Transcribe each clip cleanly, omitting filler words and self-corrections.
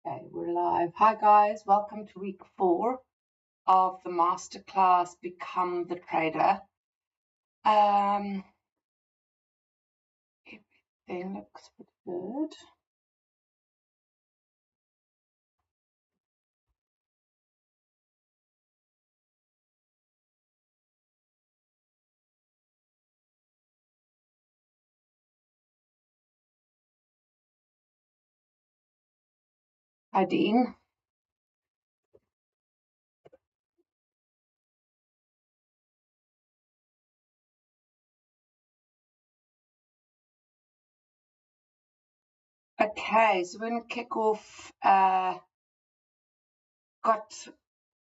Okay, we're live. Hi guys, welcome to week 4 of the Masterclass Become the Trader. Everything looks pretty good. Hi Dean. Okay, so we're going to kick off. Got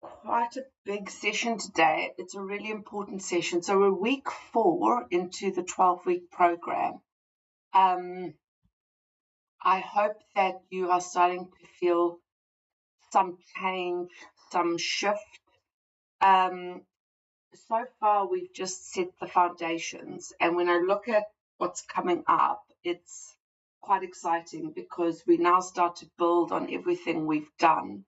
quite a big session today. It's a really important session. So we're week 4 into the 12-week program. I hope that you are starting to feel some change, some shift. So far, we've just set the foundations. And when I look at what's coming up, it's quite exciting because we now start to build on everything we've done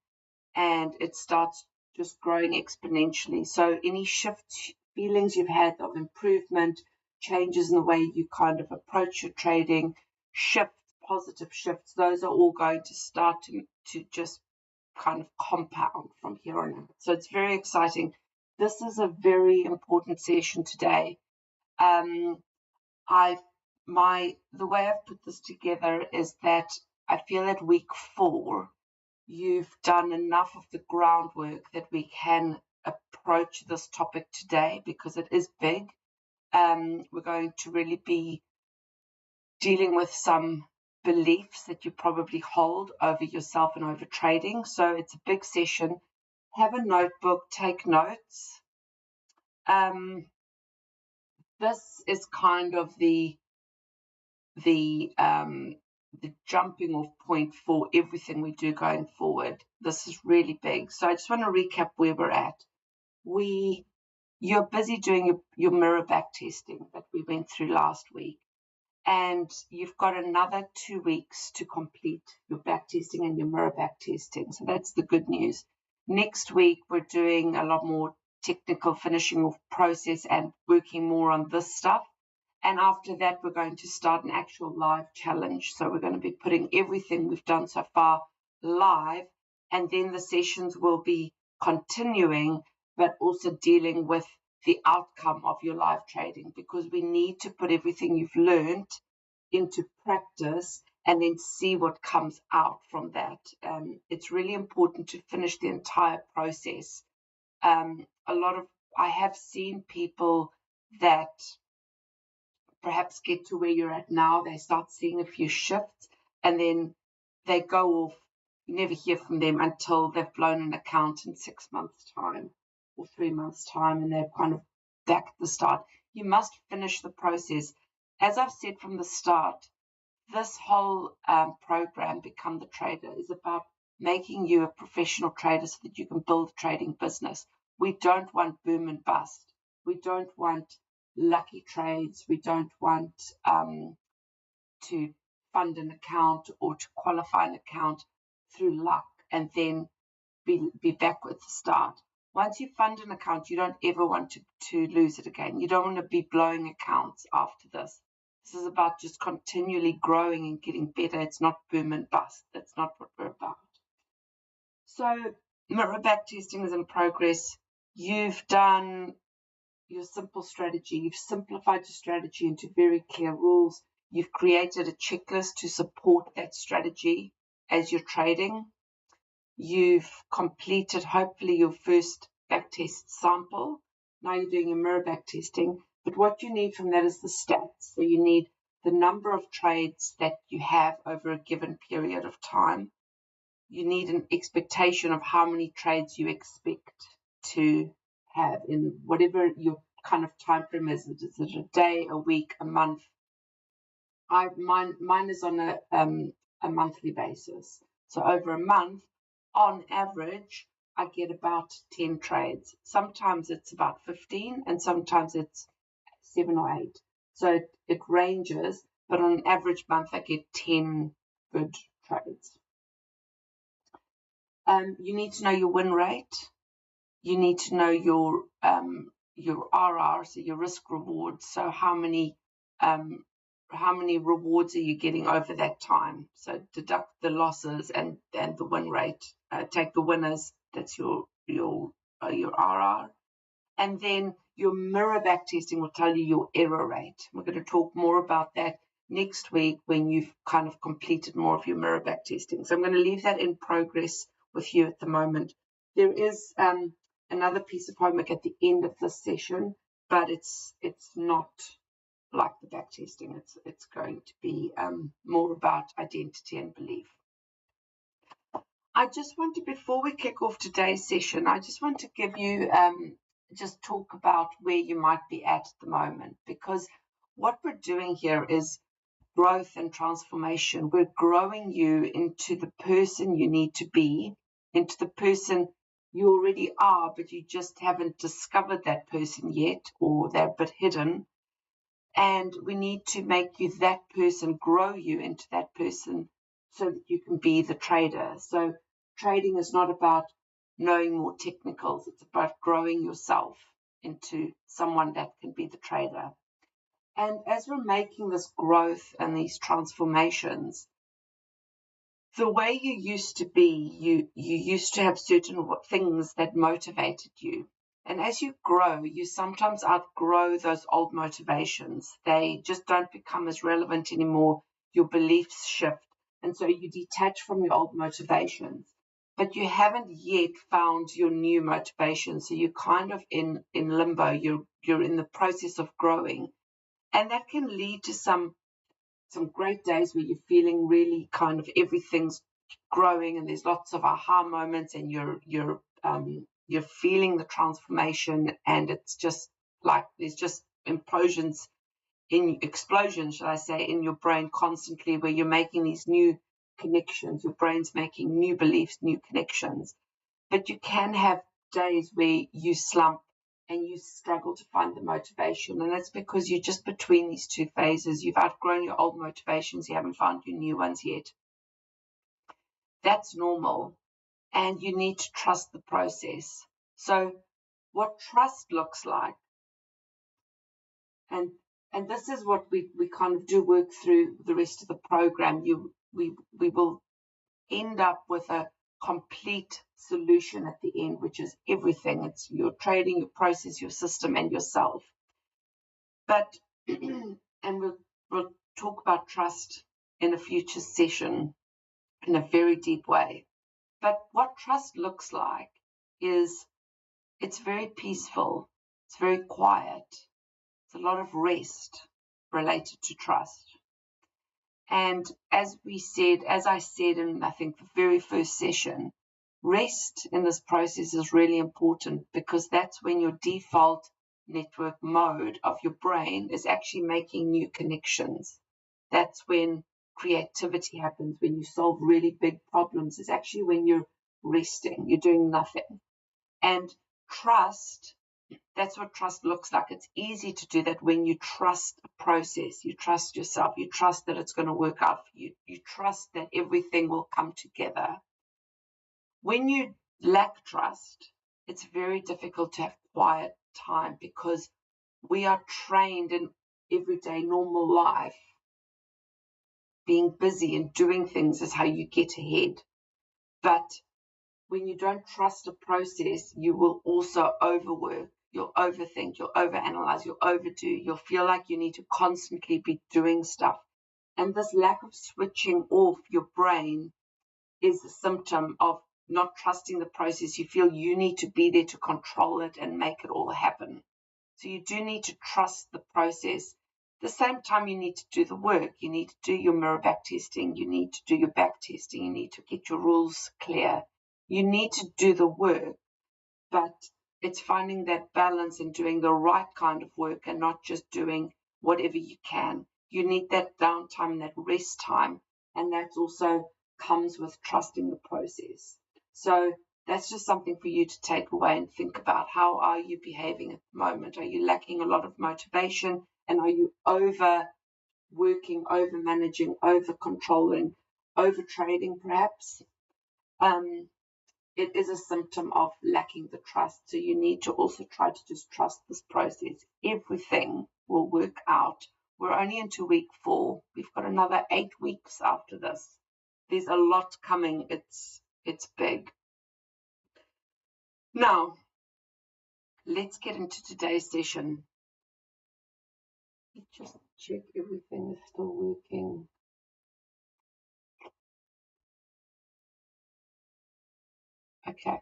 and it starts just growing exponentially. So any shifts, feelings you've had of improvement, changes in the way you kind of approach your trading, shifts, positive shifts, those are all going to start to just kind of compound from here on out. So it's very exciting. This is a very important session today. The way I've put this together is that I feel at week 4 you've done enough of the groundwork that we can approach this topic today because it is big. We're going to really be dealing with some beliefs that you probably hold over yourself and over trading. So it's a big session. Have a notebook, take notes. This is kind of the jumping off point for everything we do going forward. This is really big. So I just want to recap where we're at. You're busy doing your mirror back testing that we went through last week. And you've got another 2 weeks to complete your back testing and your mirror back testing. So that's the good news. Next week, we're doing a lot more technical finishing off process and working more on this stuff. And after that, we're going to start an actual live challenge. So we're going to be putting everything we've done so far live. And then the sessions will be continuing, but also dealing with the outcome of your live trading, because we need to put everything you've learned into practice and then see what comes out from that. It's really important to finish the entire process. I have seen people that perhaps get to where you're at now, they start seeing a few shifts and then they go off. You never hear from them until they've blown an account in 6 months' time or 3 months' time, and they're kind of back at the start. You must finish the process. As I've said from the start, this whole program, Become the Trader, is about making you a professional trader so that you can build a trading business. We don't want boom and bust. We don't want lucky trades. We don't want to fund an account or to qualify an account through luck and then be back at the start. Once you fund an account, you don't ever want to lose it again. You don't want to be blowing accounts after this. This is about just continually growing and getting better. It's not boom and bust. That's not what we're about. So mirror back testing is in progress. You've done your simple strategy. You've simplified your strategy into very clear rules. You've created a checklist to support that strategy as you're trading. You've completed, hopefully, your first backtest sample. Now you're doing your mirror back testing. But what you need from that is the stats. So you need the number of trades that you have over a given period of time. You need an expectation of how many trades you expect to have in whatever your kind of time frame is. Is it a day, a week, a month? Mine is on a monthly basis. So over a month, on average, I get about 10 trades. Sometimes it's about 15 and sometimes it's 7 or 8. So it ranges, but on an average month, I get 10 good trades. You need to know your win rate. You need to know your RR, so your risk reward. So how many rewards are you getting over that time? So deduct the losses and the win rate. Take the winners. That's your RR. And then your mirror back testing will tell you your error rate. We're going to talk more about that next week when you've kind of completed more of your mirror back testing. So I'm going to leave that in progress with you at the moment. There is another piece of homework at the end of this session, but it's not like the back testing. It's going to be more about identity and belief. I just want to, before we kick off today's session, I just want to give you just talk about where you might be at the moment, because what we're doing here is growth and transformation. We're growing you into the person you need to be, into the person you already are, but you just haven't discovered that person yet, or they're a bit hidden. And we need to make you that person, grow you into that person so that you can be the trader. So trading is not about knowing more technicals. It's about growing yourself into someone that can be the trader. And as we're making this growth and these transformations, the way you used to be, you used to have certain things that motivated you. And as you grow, you sometimes outgrow those old motivations. They just don't become as relevant anymore. Your beliefs shift. And so you detach from your old motivations. But you haven't yet found your new motivation. So you're kind of in limbo. You're in the process of growing. And that can lead to some great days where you're feeling really kind of everything's growing and there's lots of aha moments and you're feeling the transformation, and it's just like there's just explosions, should I say, in your brain constantly, where you're making these new connections. Your brain's making new beliefs, new connections. But you can have days where you slump and you struggle to find the motivation. And that's because you're just between these two phases. You've outgrown your old motivations. You haven't found your new ones yet. That's normal. And you need to trust the process. So what trust looks like, and this is what we kind of do work through the rest of the program. We will end up with a complete solution at the end, which is everything. It's your trading, your process, your system, and yourself. But and we'll talk about trust in a future session in a very deep way. But what trust looks like is it's very peaceful, it's very quiet, it's a lot of rest related to trust. And as I said in, I think, the very first session, rest in this process is really important, because that's when your default network mode of your brain is actually making new connections. That's when creativity happens, when you solve really big problems. It's actually when you're resting, you're doing nothing. And trust, that's what trust looks like. It's easy to do that when you trust the process, you trust yourself, you trust that it's going to work out for you, you trust that everything will come together. When you lack trust, it's very difficult to have quiet time, because we are trained in everyday normal life. Being busy and doing things is how you get ahead. But when you don't trust a process, you will also overwork. You'll overthink, you'll overanalyze, you'll overdo, you'll feel like you need to constantly be doing stuff. And this lack of switching off your brain is a symptom of not trusting the process. You feel you need to be there to control it and make it all happen. So you do need to trust the process. At the same time, you need to do the work. You need to do your mirror back testing. You need to do your back testing. You need to get your rules clear. You need to do the work, but it's finding that balance and doing the right kind of work and not just doing whatever you can. You need that downtime, that rest time, and that also comes with trusting the process. So that's just something for you to take away and think about. How are you behaving at the moment? Are you lacking a lot of motivation, and are you overworking, over managing, over controlling, over trading perhaps? it is a symptom of lacking the trust. So you need to also try to just trust this process. Everything will work out. We're only into week 4. We've got another 8 weeks after this. There's a lot coming. It's big. Now, let's get into today's session. Just check everything is still working. Okay.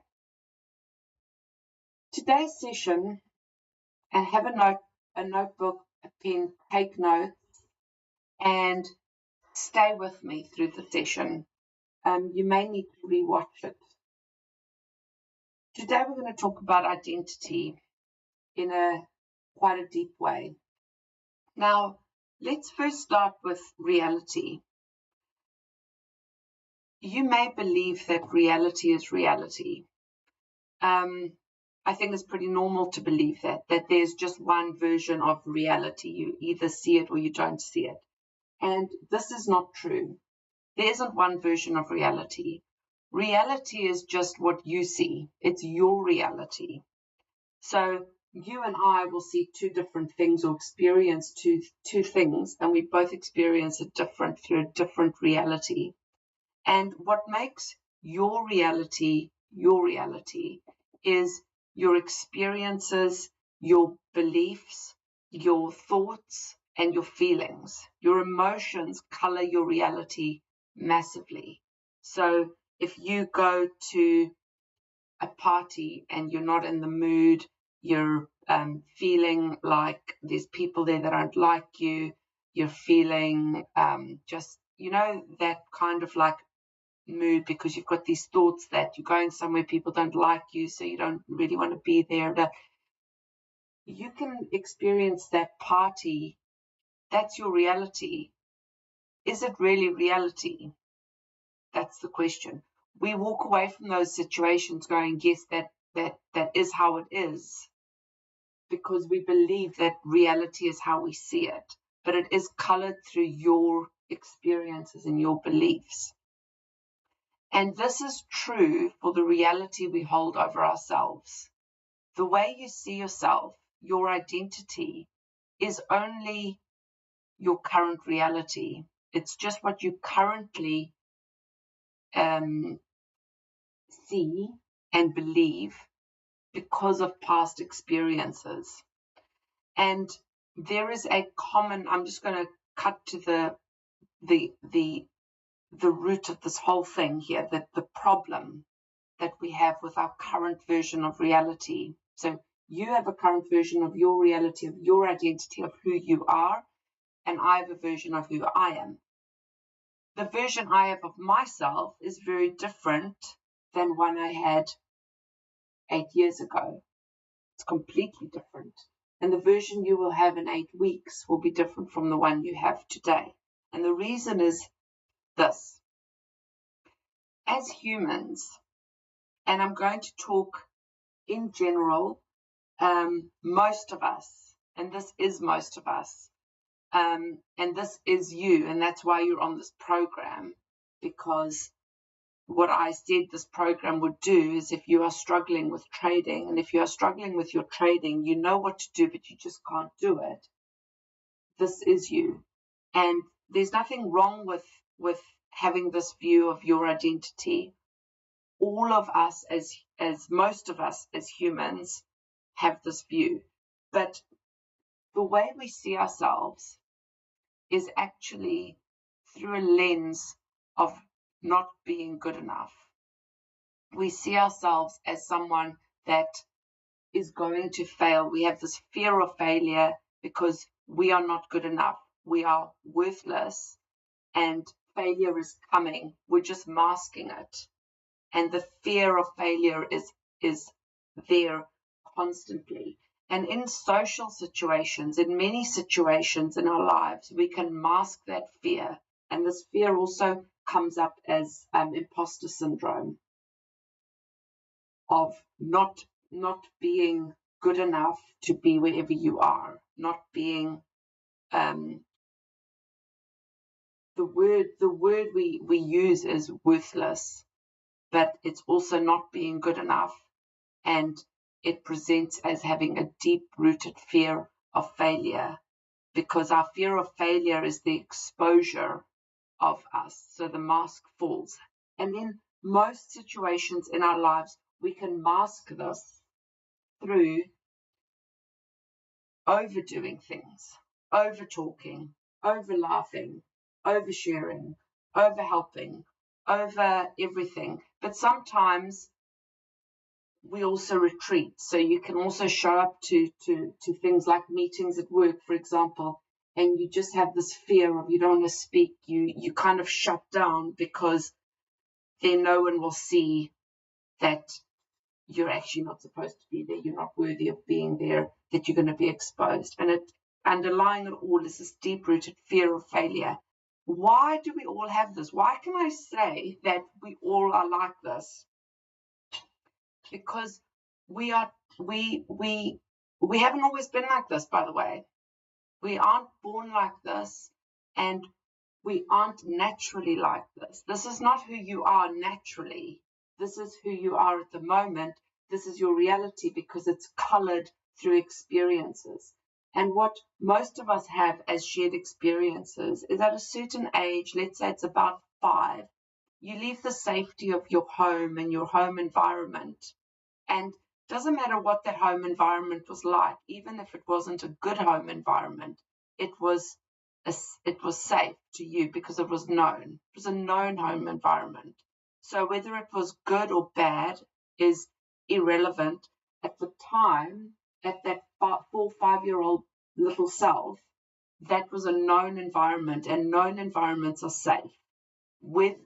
Today's session, and have a notebook, a pen, take notes, and stay with me through the session. You may need to rewatch it. Today we're going to talk about identity in quite a deep way. Now, let's first start with reality. You may believe that reality is reality. I think it's pretty normal to believe that there's just one version of reality. You either see it or you don't see it. And this is not true. There isn't one version of reality. Reality is just what you see. It's your reality. So you and I will see 2 different things or experience two things, and we both experience it different through a different reality. And what makes your reality is your experiences, your beliefs, your thoughts, and your feelings. Your emotions color your reality massively. So if you go to a party and you're not in the mood, you're feeling like there's people there that don't like you, you're feeling just, that kind of like mood because you've got these thoughts that you're going somewhere people don't like you, so you don't really want to be there. You can experience that party. That's your reality. Is it really reality? That's the question. We walk away from those situations going, yes, that is how it is, because we believe that reality is how we see it, but it is colored through your experiences and your beliefs. And this is true for the reality we hold over ourselves. The way you see yourself, your identity, is only your current reality. It's just what you currently see and believe because of past experiences. And there is a common, I'm just going to cut to the root of this whole thing here, that the problem that we have with our current version of reality. So you have a current version of your reality, of your identity, of who you are, and I have a version of who I am. The version I have of myself is very different than one I had 8 years ago. It's completely different. And the version you will have in 8 weeks will be different from the one you have today. And the reason is this. As humans, and I'm going to talk in general, most of us, and this is most of us, and this is you, and that's why you're on this program, because what I said this program would do is, if you are struggling with trading, and if you are struggling with your trading, you know what to do, but you just can't do it. This is you. And there's nothing wrong with having this view of your identity. All of us, as most of us as humans, have this view. But the way we see ourselves is actually through a lens of not being good enough. We see ourselves as someone that is going to fail. We have this fear of failure because we are not good enough. We are worthless, and failure is coming. We're just masking it. And the fear of failure is there constantly. And in social situations, in many situations in our lives, we can mask that fear. And this fear also comes up as imposter syndrome, of not being good enough to be wherever you are, not being the word we use is worthless. but it's also not being good enough. And it presents as having a deep-rooted fear of failure, because our fear of failure is the exposure of us. So the mask falls. And in most situations in our lives, we can mask this through overdoing things, over talking, over laughing, over sharing, over helping, over everything. But sometimes we also retreat. So you can also show up to things like meetings at work, for example, and you just have this fear of you don't want to speak. You kind of shut down because then no one will see that you're actually not supposed to be there, you're not worthy of being there, that you're going to be exposed. And it underlying it all is this deep-rooted fear of failure. Why do we all have this? Why can I say that we all are like this? Because we haven't always been like this, by the way. We aren't born like this, and we aren't naturally like this. This is not who you are naturally. This is who you are at the moment. This is your reality because it's colored through experiences. And what most of us have as shared experiences is at a certain age, let's say it's about 5, you leave the safety of your home and your home environment. And it doesn't matter what that home environment was like, even if it wasn't a good home environment, it was safe to you because it was known. It was a known home environment. So whether it was good or bad is irrelevant. At the time, at that 4-5-year-old little self, that was a known environment, and known environments are safe. We're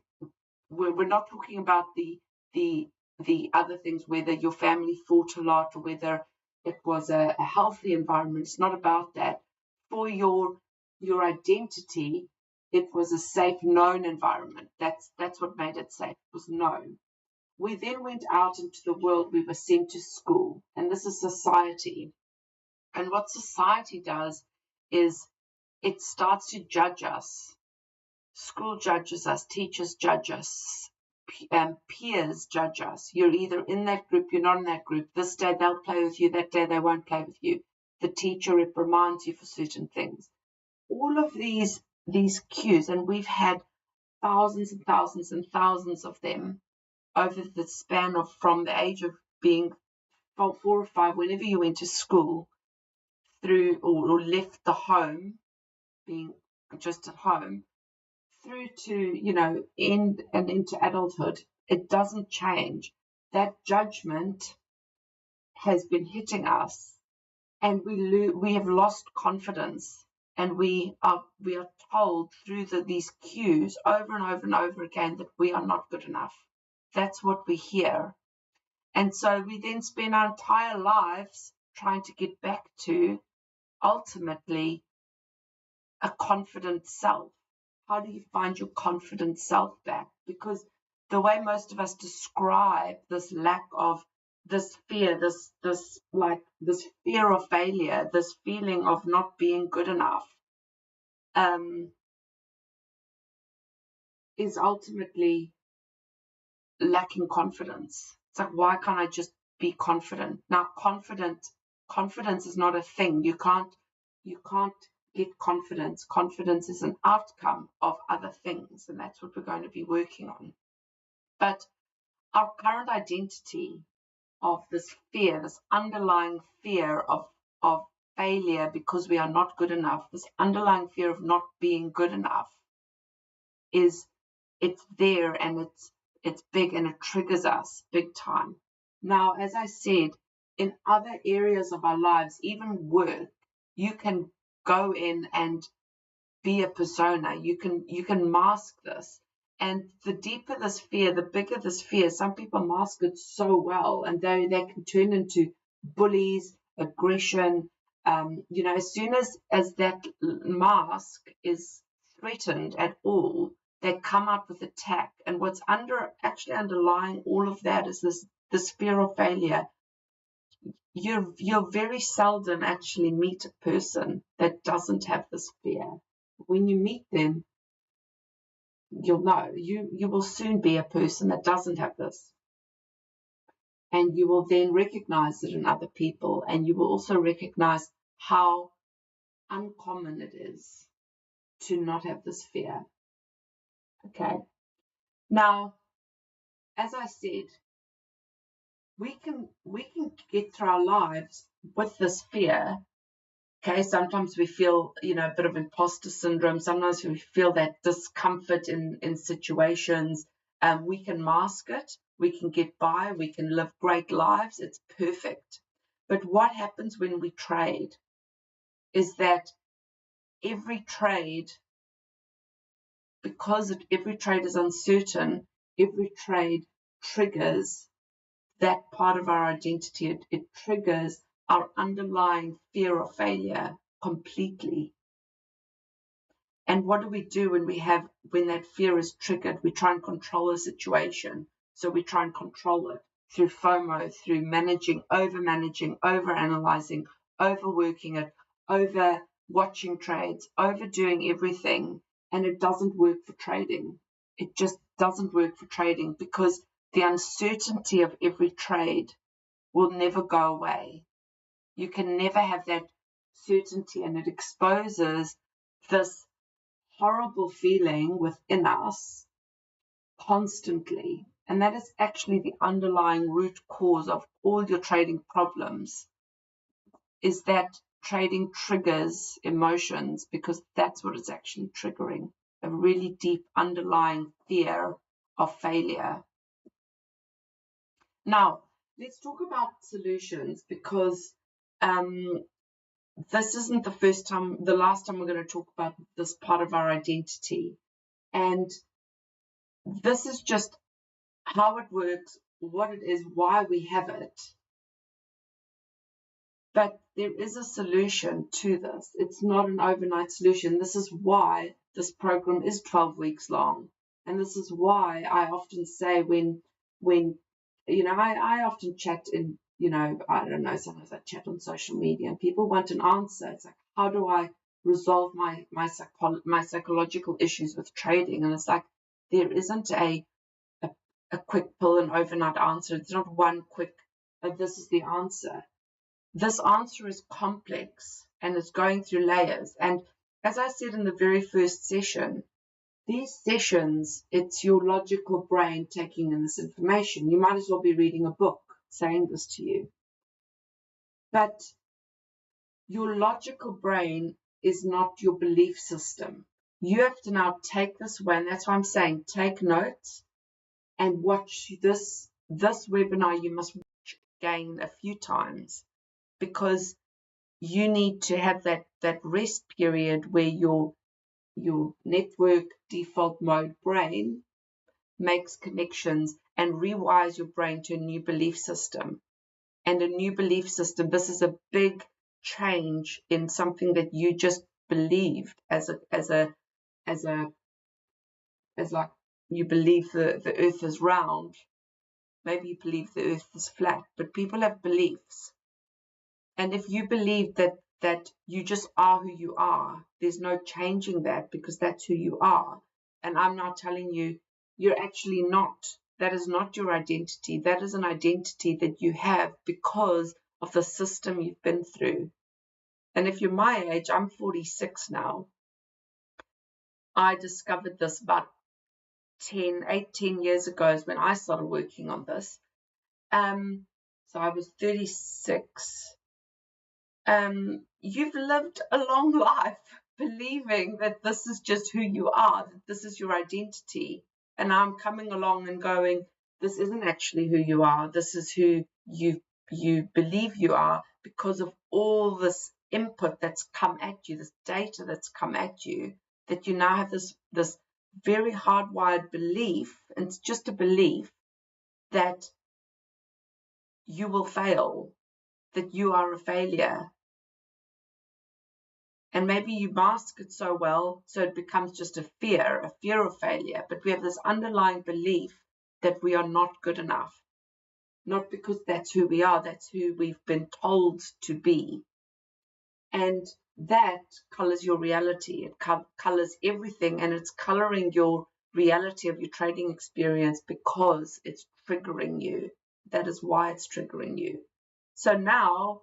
not talking about the other things, whether your family fought a lot or whether it was a healthy environment. It's not about that. For your identity, it was a safe, known environment. That's what made it safe. It was known. We then went out into the world. We were sent to school, and this is society. And what society does is it starts to judge us. School judges us, teachers judge us, peers judge us. You're either in that group, you're not in that group. This day they'll play with you, that day they won't play with you. The teacher reprimands you for certain things. All of these cues, and we've had thousands and thousands and thousands of them over the span of from the age of being 4 or 5, whenever you went to school, through or left the home, being just at home, through to, end and into adulthood, it doesn't change. That judgment has been hitting us, and we have lost confidence, and we are told through these cues over and over and over again that we are not good enough. That's what we hear. And so we then spend our entire lives trying to get back to, ultimately, a confident self. How do you find your confident self back? Because the way most of us describe this lack of this fear, this fear of failure, this feeling of not being good enough, is ultimately lacking confidence. It's like, why can't I just be confident? Now, confidence is not a thing. You can't get confidence. Confidence is an outcome of other things, and that's what we're going to be working on. But our current identity of this fear, this underlying fear of failure because we are not good enough, this underlying fear of not being good enough, it's there, and it's big, and it triggers us big time. Now, as I said, in other areas of our lives, even work, you can go in and be a persona. You can mask this. And the deeper this fear, the bigger this fear. Some people mask it so well, and they can turn into bullies, aggression. As soon as that mask is threatened at all, they come up with attack. And what's actually underlying all of that is this fear of failure. You'll very seldom actually meet a person that doesn't have this fear. When you meet them, you'll know. You will soon be a person that doesn't have this. And you will then recognize it in other people, and you will also recognize how uncommon it is to not have this fear. Okay. Now, as I said, we can get through our lives with this fear. Okay, sometimes we feel, a bit of imposter syndrome. Sometimes we feel that discomfort in situations. We can mask it. We can get by. We can live great lives. It's perfect. But what happens when we trade is that every trade, because every trade is uncertain, every trade triggers that part of our identity. It triggers our underlying fear of failure completely. And what do we do when that fear is triggered? We try and control the situation. So we try and control it through FOMO, through over-managing, over-analyzing, overworking it, over-watching trades, overdoing everything. And it doesn't work for trading. It just doesn't work for trading, because the uncertainty of every trade will never go away. You can never have that certainty, and it exposes this horrible feeling within us constantly. And that is actually the underlying root cause of all your trading problems, is that trading triggers emotions, because that's what it's actually triggering, a really deep underlying fear of failure. Now, let's talk about solutions, because this isn't the last time we're going to talk about this part of our identity. And this is just how it works, what it is, why we have it. But there is a solution to this. It's not an overnight solution. This is why this program is 12 weeks long. And this is why I often say when I often chat in, I don't know, sometimes I chat on social media and people want an answer. It's like, how do I resolve my psychological issues with trading? And it's like, there isn't a quick pill, an overnight answer. It's not one quick, this is the answer. This answer is complex and it's going through layers. And as I said in the very first session, these sessions, it's your logical brain taking in this information. You might as well be reading a book saying this to you. But your logical brain is not your belief system. You have to now take this away, and that's why I'm saying take notes and watch this webinar. You must watch again a few times, because you need to have that rest period where your network default mode brain makes connections and rewires your brain to a new belief system. And a new belief system, this is a big change in something that you just believed as like you believe the earth is round. Maybe you believe the earth is flat, but people have beliefs. And if you believe that you just are who you are, there's no changing that, because that's who you are. And I'm now telling you, you're actually not. That is not your identity. That is an identity that you have because of the system you've been through. And if you're my age, I'm 46 now. I discovered this about 18 years ago is when I started working on this. So I was 36. You've lived a long life believing that this is just who you are, that this is your identity. And I'm coming along and going, this isn't actually who you are. This is who you believe you are, because of all this input that's come at you, this data that's come at you, that you now have this very hardwired belief, and it's just a belief, that you will fail, that you are a failure. And maybe you mask it so well, so it becomes just a fear of failure. But we have this underlying belief that we are not good enough. Not because that's who we are, that's who we've been told to be. And that colors your reality. It colors everything, and it's coloring your reality of your trading experience because it's triggering you. That is why it's triggering you. So now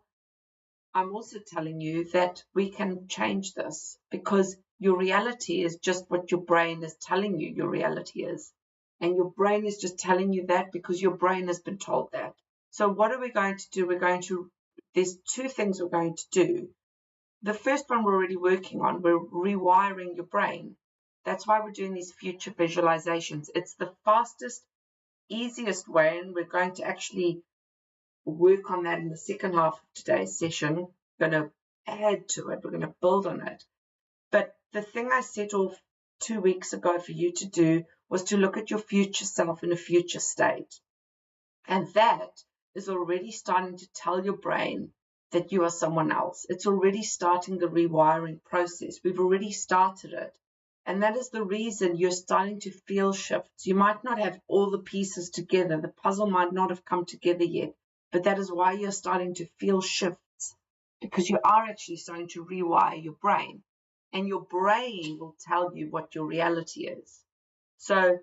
I'm also telling you that we can change this, because your reality is just what your brain is telling you your reality is. And your brain is just telling you that because your brain has been told that. So what are we going to do? There's two things we're going to do. The first one we're already working on. We're rewiring your brain. That's why we're doing these future visualizations. It's the fastest, easiest way, and we're going to actually work on that in the second half of today's session. We're going to add to it. We're going to build on it. But the thing I set off 2 weeks ago for you to do was to look at your future self in a future state. And that is already starting to tell your brain that you are someone else. It's already starting the rewiring process. We've already started it. And that is the reason you're starting to feel shifts. You might not have all the pieces together. The puzzle might not have come together yet. But that is why you're starting to feel shifts, because you are actually starting to rewire your brain. And your brain will tell you what your reality is. So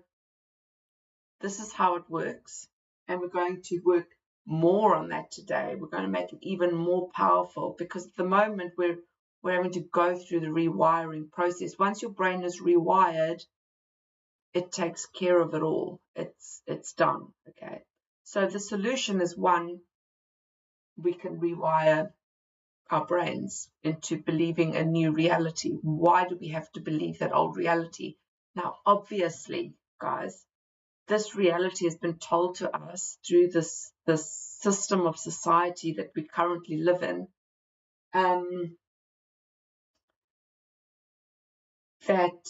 this is how it works. And we're going to work more on that today. We're going to make it even more powerful, because at the moment we're having to go through the rewiring process. Once your brain is rewired, it takes care of it all. It's done. Okay. So the solution is, one, we can rewire our brains into believing a new reality. Why do we have to believe that old reality? Now, obviously, guys, this reality has been told to us through this system of society that we currently live in, that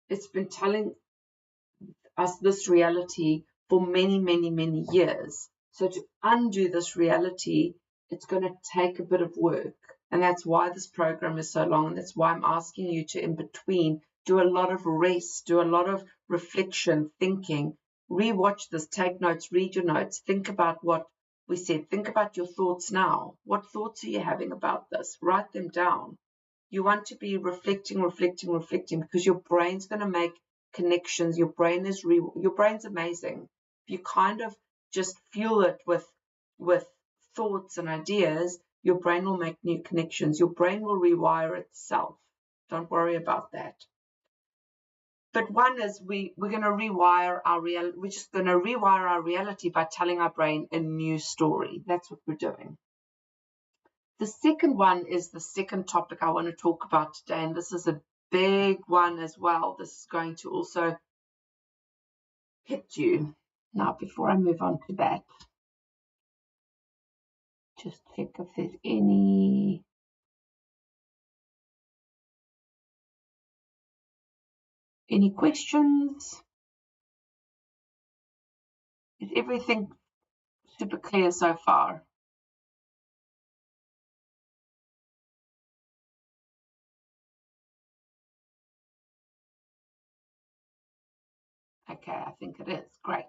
it's been telling us this reality for many, many, many years. So to undo this reality, it's going to take a bit of work. And that's why this program is so long. And that's why I'm asking you to, in between, do a lot of rest, do a lot of reflection, thinking, rewatch this, take notes, read your notes, think about what we said, think about your thoughts now. What thoughts are you having about this? Write them down. You want to be reflecting, because your brain's going to make connections. Your brain's amazing. If you kind of just fuel it with thoughts and ideas, your brain will make new connections. Your brain will rewire itself. Don't worry about that. But one is we're going to rewire our reality. We're just going to rewire our reality by telling our brain a new story. That's what we're doing. The second one is the second topic I want to talk about today, and this is a big one as well. This is going to also hit you. Now, before I move on to that, just check if there's any questions. Is everything super clear so far? Okay, I think it is. Great.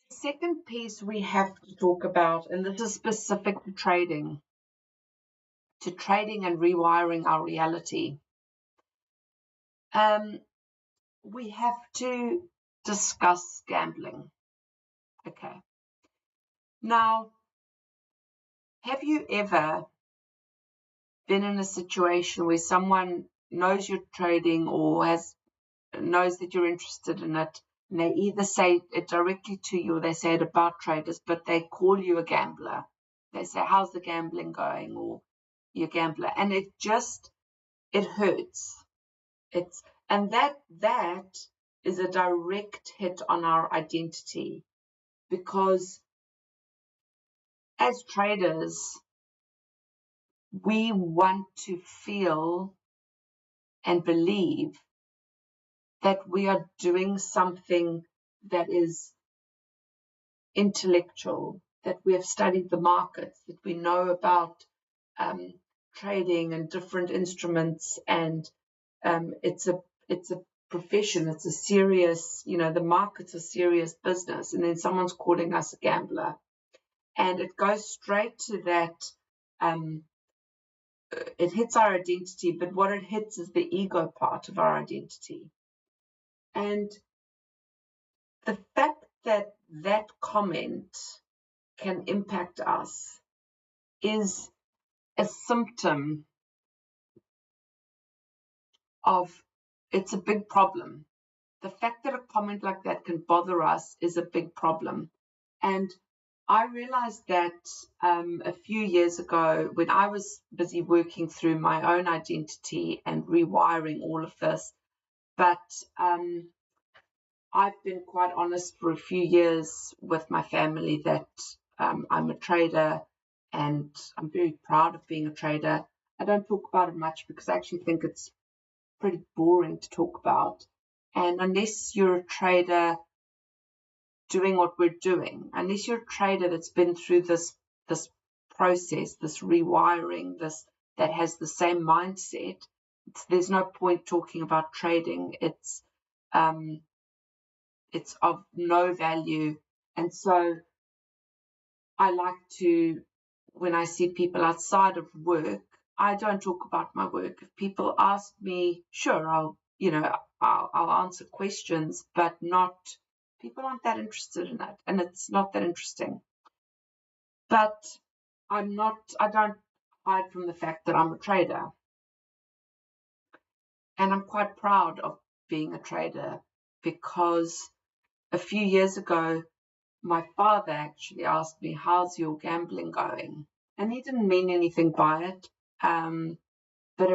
The second piece we have to talk about, and this is specific to trading and rewiring our reality. We have to discuss gambling. Okay. Now, have you ever been in a situation where someone knows you're trading or knows that you're interested in it, and they either say it directly to you or they say it about traders, but they call you a gambler? They say, how's the gambling going? Or you're a gambler. And it hurts. And that is a direct hit on our identity, because as traders, we want to feel and believe that we are doing something that is intellectual, that we have studied the markets, that we know about trading and different instruments, and it's a profession, it's a serious, the market's a serious business, and then someone's calling us a gambler. And it goes straight to that it hits our identity, but what it hits is the ego part of our identity. And the fact that that comment can impact us is a symptom of, it's a big problem. The fact that a comment like that can bother us is a big problem. And I realized that a few years ago when I was busy working through my own identity and rewiring all of this. But I've been quite honest for a few years with my family that I'm a trader, and I'm very proud of being a trader. I don't talk about it much because I actually think it's pretty boring to talk about. And unless you're a trader doing what we're doing, unless you're a trader that's been through this process, this rewiring, that has the same mindset, there's no point talking about trading. It's of no value. And so I like to, when I see people outside of work, I don't talk about my work. If people ask me, sure, I'll answer questions, but not, people aren't that interested in it, and it's not that interesting. But I don't hide from the fact that I'm a trader. And I'm quite proud of being a trader, because a few years ago, my father actually asked me, how's your gambling going? And he didn't mean anything by it. But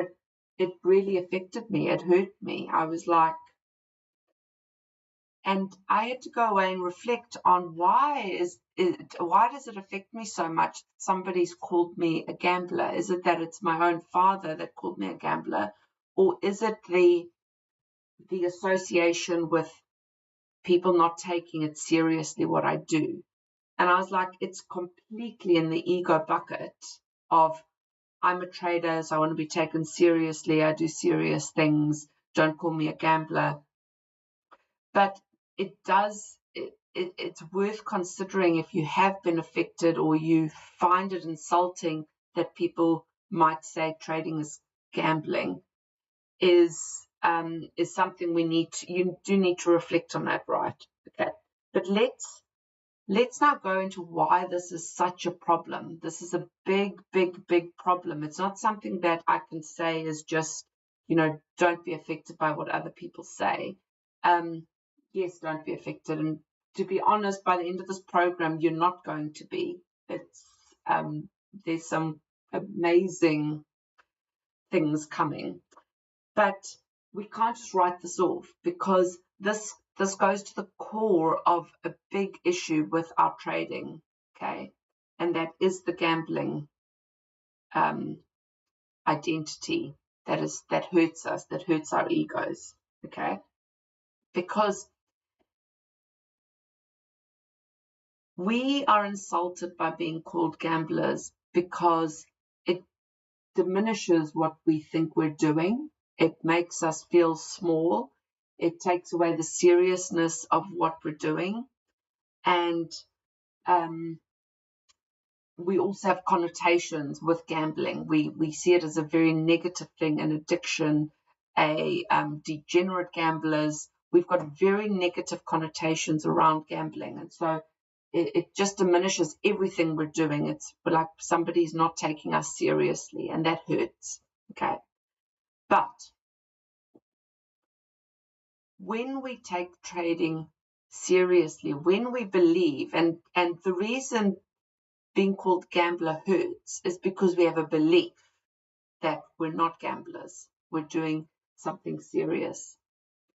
it really affected me. It hurt me. I was like, and I had to go away and reflect on why does it affect me so much? Somebody's called me a gambler. Is it that it's my own father that called me a gambler? Or is it the association with people not taking it seriously, what I do? And I was like, it's completely in the ego bucket of, I'm a trader, so I want to be taken seriously. I do serious things. Don't call me a gambler. But it's worth considering if you have been affected or you find it insulting that people might say trading is gambling, is something you do need to reflect on that, right? Okay. But let's now go into why this is such a problem. This is a big, big, big problem. It's not something that I can say is just, don't be affected by what other people say. Yes, don't be affected. And to be honest, by the end of this program, you're not going to be. It's there's some amazing things coming. But we can't just write this off, because this goes to the core of a big issue with our trading, okay? And that is the gambling identity that hurts us, that hurts our egos, okay? Because we are insulted by being called gamblers because it diminishes what we think we're doing. It makes us feel small. It takes away the seriousness of what we're doing. And we also have connotations with gambling. We see it as a very negative thing, an addiction, degenerate gamblers. We've got very negative connotations around gambling. And so it just diminishes everything we're doing. It's like somebody's not taking us seriously, and that hurts. Okay. But when we take trading seriously, when we believe, and the reason being called gambler hurts is because we have a belief that we're not gamblers. We're doing something serious.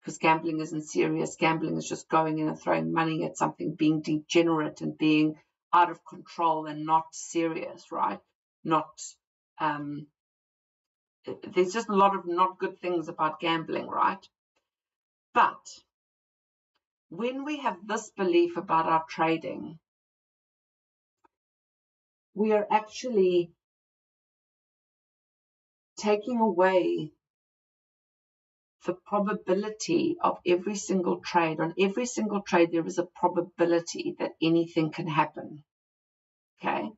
Because gambling isn't serious. Gambling is just going in and throwing money at something, being degenerate and being out of control and not serious, right? There's just a lot of not good things about gambling, right? But when we have this belief about our trading, we are actually taking away the probability of every single trade. On every single trade, there is a probability that anything can happen. Okay?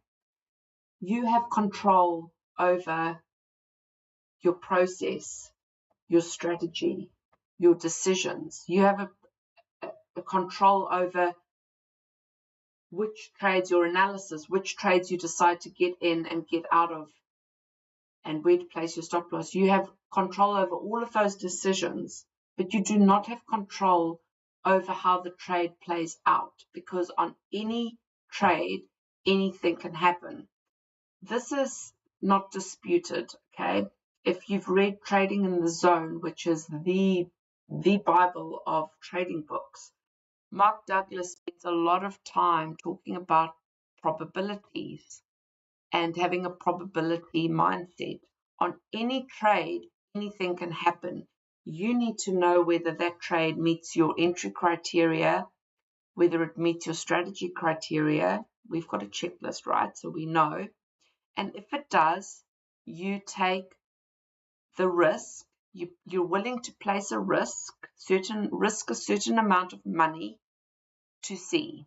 You have control over your process, your strategy, your decisions. You have a control over which trades, your analysis, which trades you decide to get in and get out of, and where to place your stop loss. You have control over all of those decisions, but you do not have control over how the trade plays out, because on any trade, anything can happen. This is not disputed, okay? If you've read Trading in the Zone, which is the Bible of trading books, Mark Douglas spends a lot of time talking about probabilities and having a probability mindset. On any trade, anything can happen. You need to know whether that trade meets your entry criteria, whether it meets your strategy criteria. We've got a checklist, right? So we know. And if it does, you take the risk. You're willing to place a risk, a certain amount of money to see.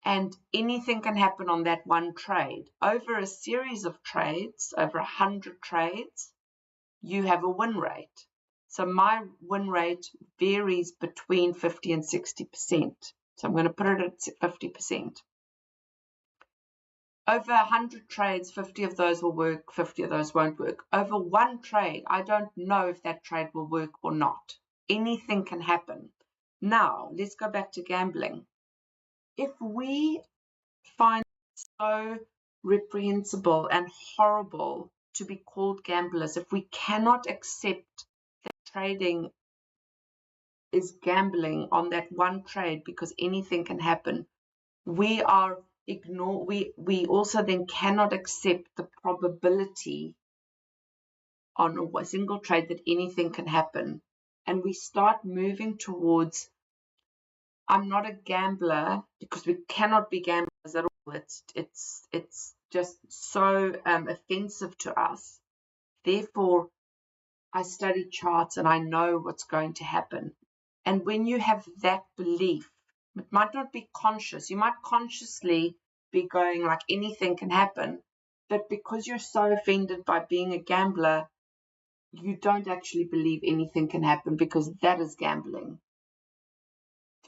And anything can happen on that one trade. Over a series of trades, over 100 trades, you have a win rate. So my win rate varies between 50 and 60%. So I'm going to put it at 50%. Over 100 trades, 50 of those will work, 50 of those won't work. Over one trade, I don't know if that trade will work or not. Anything can happen. Now, let's go back to gambling. If we find it so reprehensible and horrible to be called gamblers, if we cannot accept that trading is gambling on that one trade because anything can happen, we also then cannot accept the probability on a single trade that anything can happen. And we start moving towards, I'm not a gambler, because we cannot be gamblers at all. It's just so offensive to us. Therefore, I study charts and I know what's going to happen. And when you have that belief, it might not be conscious. You might consciously be going like anything can happen, but because you're so offended by being a gambler, you don't actually believe anything can happen, because that is gambling.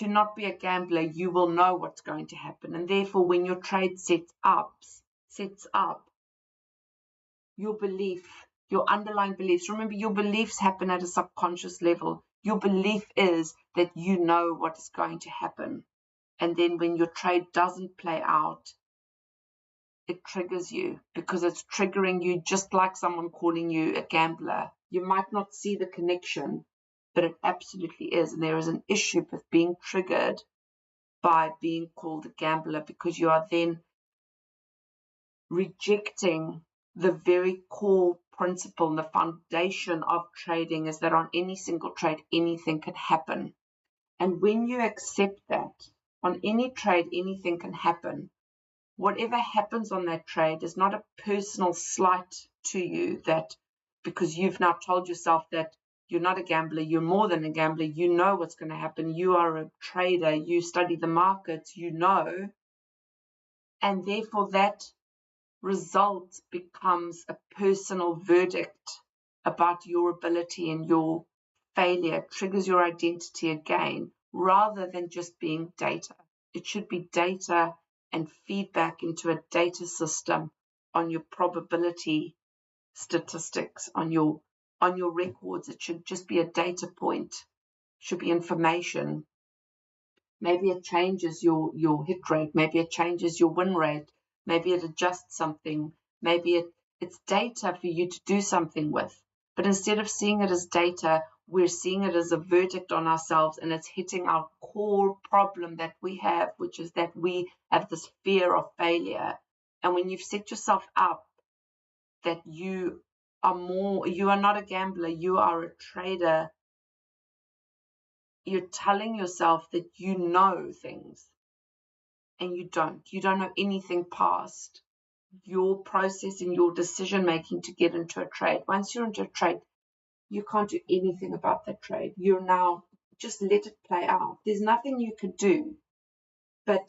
To not be a gambler, you will know what's going to happen. And therefore, when your trade sets up, your belief, your underlying beliefs, remember, your beliefs happen at a subconscious level. Your belief is that you know what is going to happen. And then when your trade doesn't play out, it triggers you, because it's triggering you just like someone calling you a gambler. You might not see the connection, but it absolutely is. And there is an issue with being triggered by being called a gambler, because you are then rejecting the very core principle and the foundation of trading is that on any single trade, anything can happen. And when you accept that on any trade, anything can happen, whatever happens on that trade is not a personal slight to you, that because you've now told yourself that you're not a gambler, you're more than a gambler, you know what's going to happen, you are a trader, you study the markets, you know, and therefore that result becomes a personal verdict about your ability, and your failure triggers your identity again, rather than just being data. It should be data and feedback into a data system on your probability statistics, on your records. It should just be a data point. It should be information. Maybe it changes your hit rate. Maybe it changes your win rate. Maybe it adjusts something. Maybe it's data for you to do something with. But instead of seeing it as data, we're seeing it as a verdict on ourselves, and it's hitting our core problem that we have, which is that we have this fear of failure. And when you've set yourself up that you are not a gambler, you are a trader, you're telling yourself that you know things, and you don't know anything past your process and your decision making to get into a trade. Once you're into a trade, you can't do anything about that trade. You're now just let it play out. There's nothing you could do. But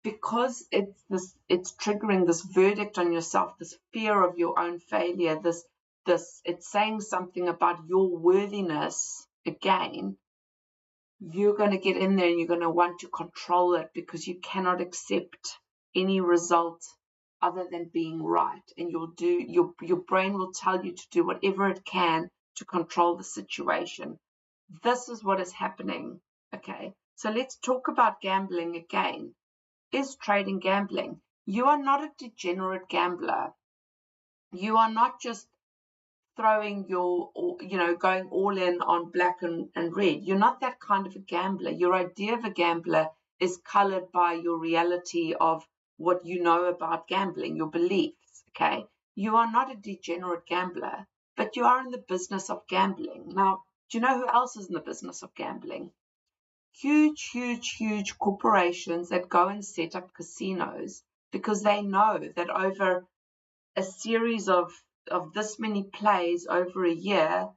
because it's triggering this verdict on yourself, this fear of your own failure, this this, it's saying something about your worthiness again. You're going to get in there and you're going to want to control it because you cannot accept any result other than being right. And your brain will tell you to do whatever it can to control the situation. This is what is happening. Okay, so let's talk about gambling again. Is trading gambling? You are not a degenerate gambler. You are not just throwing going all in on black and red. You're not that kind of a gambler. Your idea of a gambler is colored by your reality of what you know about gambling, your beliefs, okay? You are not a degenerate gambler, but you are in the business of gambling. Now, do you know who else is in the business of gambling? Huge corporations that go and set up casinos because they know that over a series of this many plays over a year,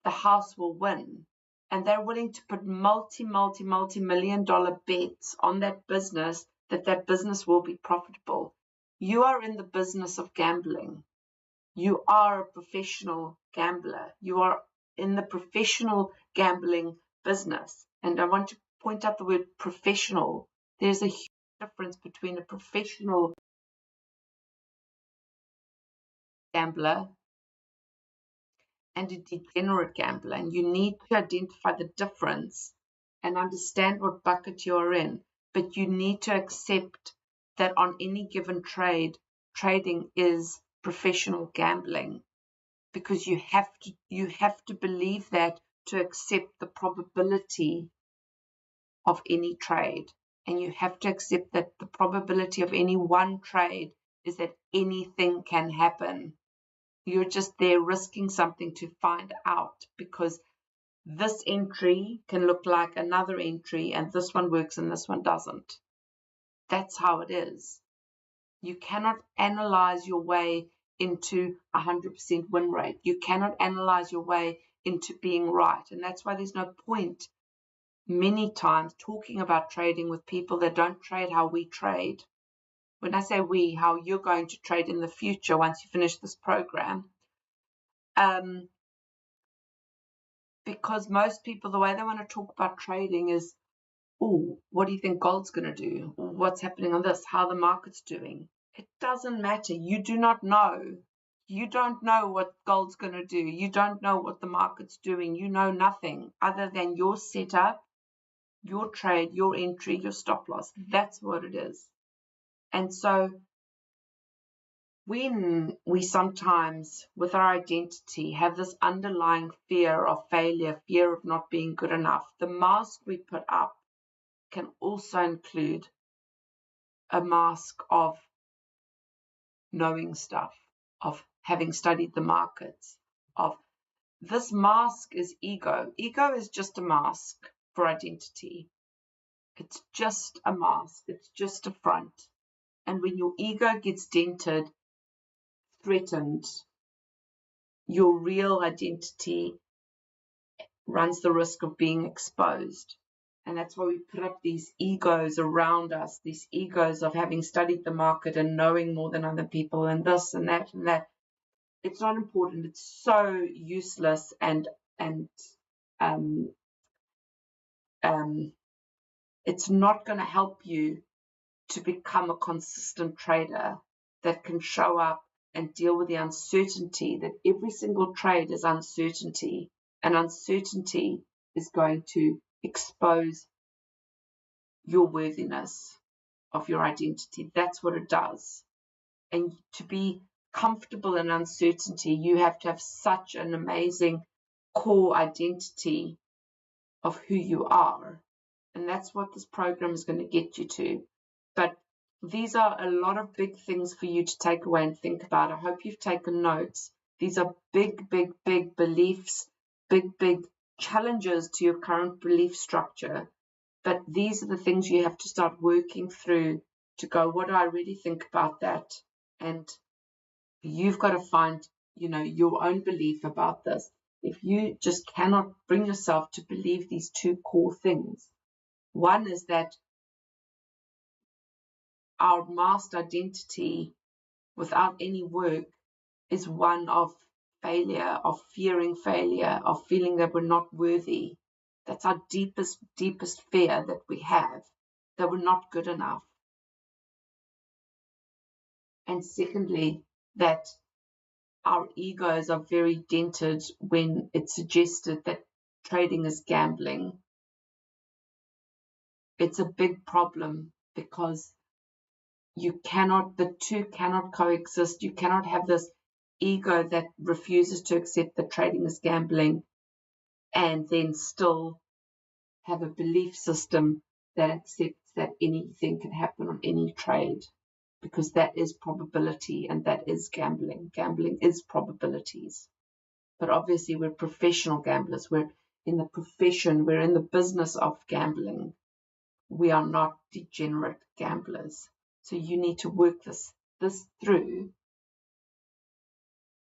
the house will win. And they're willing to put multi-million-dollar bets on that business, that business will be profitable. You are in the business of gambling. You are a professional gambler. You are in the professional gambling business. And I want to point out the word professional. There's a huge difference between a professional gambler and a degenerate gambler, and you need to identify the difference and understand what bucket you're in. But you need to accept that on any given trade, trading is professional gambling, because you have to believe that to accept the probability of any trade, and you have to accept that the probability of any one trade is that anything can happen. You're just there risking something to find out, because this entry can look like another entry and this one works and this one doesn't. That's how it is. You cannot analyze your way into 100% win rate. You cannot analyze your way into being right. And that's why there's no point many times talking about trading with people that don't trade how we trade. When I say we, how you're going to trade in the future once you finish this program. Because most people, the way they want to talk about trading is, oh, what do you think gold's going to do? What's happening on this? How the market's doing? It doesn't matter. You do not know. You don't know what gold's going to do. You don't know what the market's doing. You know nothing other than your setup, your trade, your entry, your stop loss. That's what it is. And so when we sometimes, with our identity, have this underlying fear of failure, fear of not being good enough, the mask we put up can also include a mask of knowing stuff, of having studied the markets, of this mask is ego. Ego is just a mask for identity. It's just a mask. It's just a front. And when your ego gets dented, threatened, your real identity runs the risk of being exposed. And that's why we put up these egos around us, these egos of having studied the market and knowing more than other people and this and that and that. It's not important. It's so useless, and it's not going to help you to become a consistent trader that can show up and deal with the uncertainty, that every single trade is uncertainty, and uncertainty is going to expose your worthiness of your identity. That's what it does. And to be comfortable in uncertainty, you have to have such an amazing core identity of who you are. And that's what this program is going to get you to. But these are a lot of big things for you to take away and think about. I hope you've taken notes. These are big beliefs, big challenges to your current belief structure. But these are the things you have to start working through to go, what do I really think about that? And you've got to find, your own belief about this. If you just cannot bring yourself to believe these two core things, one is that our masked identity without any work is one of failure, of fearing failure, of feeling that we're not worthy. That's our deepest fear that we have, that we're not good enough. And secondly, that our egos are very dented when it's suggested that trading is gambling. It's a big problem because the two cannot coexist. You cannot have this ego that refuses to accept that trading is gambling and then still have a belief system that accepts that anything can happen on any trade, because that is probability and that is gambling. Gambling is probabilities. But obviously we're professional gamblers. We're in the profession, we're in the business of gambling. We are not degenerate gamblers. So you need to work this through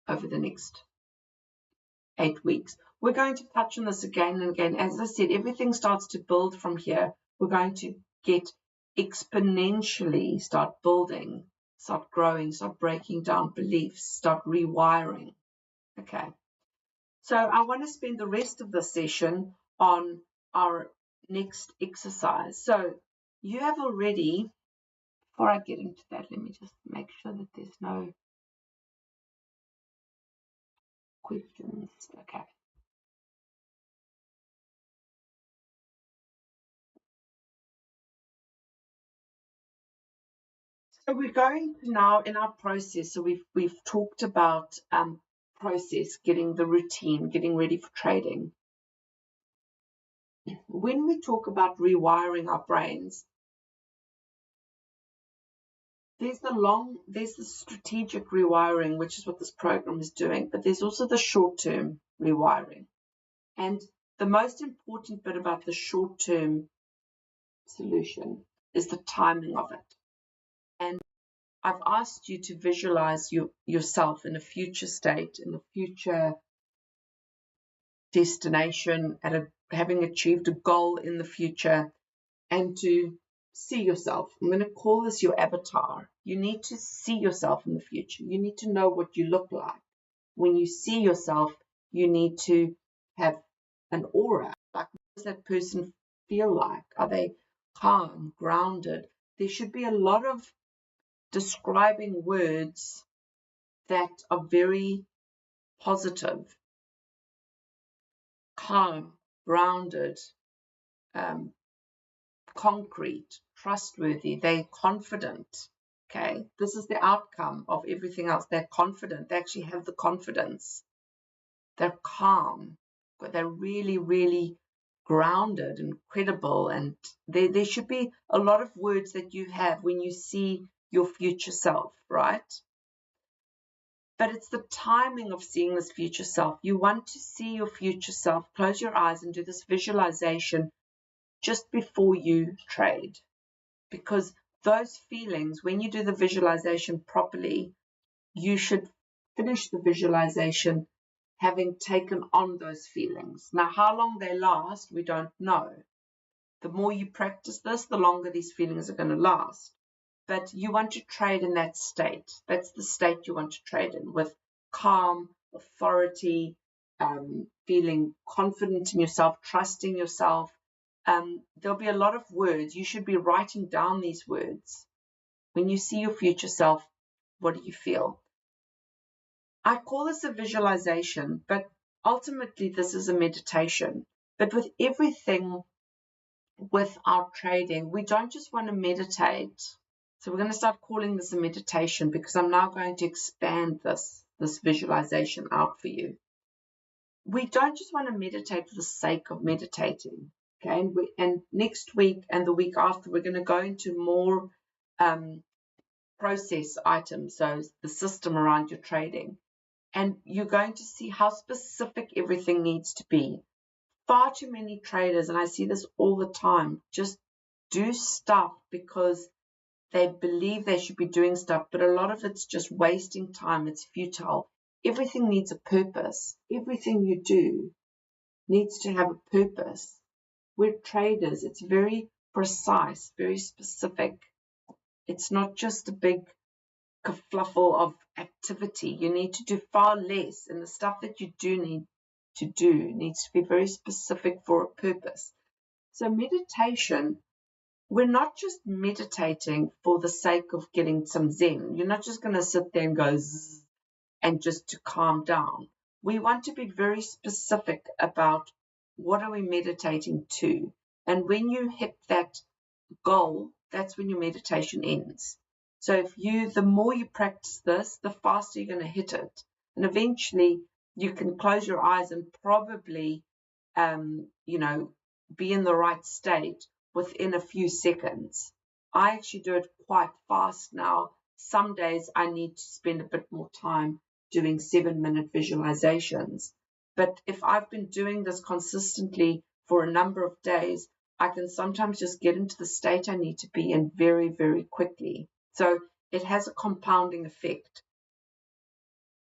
over the next 8 weeks. We're going to touch on this again and again. As I said, everything starts to build from here. We're going to get exponentially start building, start growing, start breaking down beliefs, start rewiring. Okay. So I want to spend the rest of the session on our next exercise. So you have already, before I get into that, let me just make sure that there's no questions. Okay. So we're going to now in our process. So we've talked about process, getting the routine, getting ready for trading. When we talk about rewiring our brains, there's the strategic rewiring, which is what this program is doing, but there's also the short-term rewiring. And the most important bit about the short-term solution is the timing of it. And I've asked you to visualize yourself in a future state, in a future destination, having achieved a goal in the future, and to see yourself. I'm going to call this your avatar. You need to see yourself in the future. You need to know what you look like. When you see yourself, you need to have an aura. Like, what does that person feel like? Are they calm, grounded? There should be a lot of describing words that are very positive, calm, grounded, concrete, trustworthy. They're confident. Okay, this is the outcome of everything else. They're confident. They actually have the confidence. They're calm, but they're really, really grounded and credible. And there should be a lot of words that you have when you see your future self, right? But it's the timing of seeing this future self. You want to see your future self. Close your eyes and do this visualization just before you trade. Because those feelings, when you do the visualization properly, you should finish the visualization having taken on those feelings. Now, how long they last, we don't know. The more you practice this, the longer these feelings are going to last. But you want to trade in that state. That's the state you want to trade in, with calm, authority, feeling confident in yourself, trusting yourself. There'll be a lot of words. You should be writing down these words. When you see your future self, what do you feel? I call this a visualization, but ultimately this is a meditation. But with everything, with our trading, we don't just want to meditate. So we're going to start calling this a meditation, because I'm now going to expand this visualization out for you. We don't just want to meditate for the sake of meditating. Okay, and next week and the week after, we're going to go into more process items, so the system around your trading. And you're going to see how specific everything needs to be. Far too many traders, and I see this all the time, just do stuff because they believe they should be doing stuff, but a lot of it's just wasting time. It's futile. Everything needs a purpose. Everything you do needs to have a purpose. We're traders. It's very precise, very specific. It's not just a big kerfluffle of activity. You need to do far less, and the stuff that you do need to do needs to be very specific for a purpose. So meditation, we're not just meditating for the sake of getting some zen. You're not just going to sit there and go zzz and just to calm down. We want to be very specific about what are we meditating to. And when you hit that goal, that's when your meditation ends. So the more you practice this, the faster you're going to hit it. And eventually you can close your eyes and probably, be in the right state within a few seconds. I actually do it quite fast now. Some days I need to spend a bit more time doing 7-minute visualizations. But if I've been doing this consistently for a number of days, I can sometimes just get into the state I need to be in very, very quickly. So it has a compounding effect.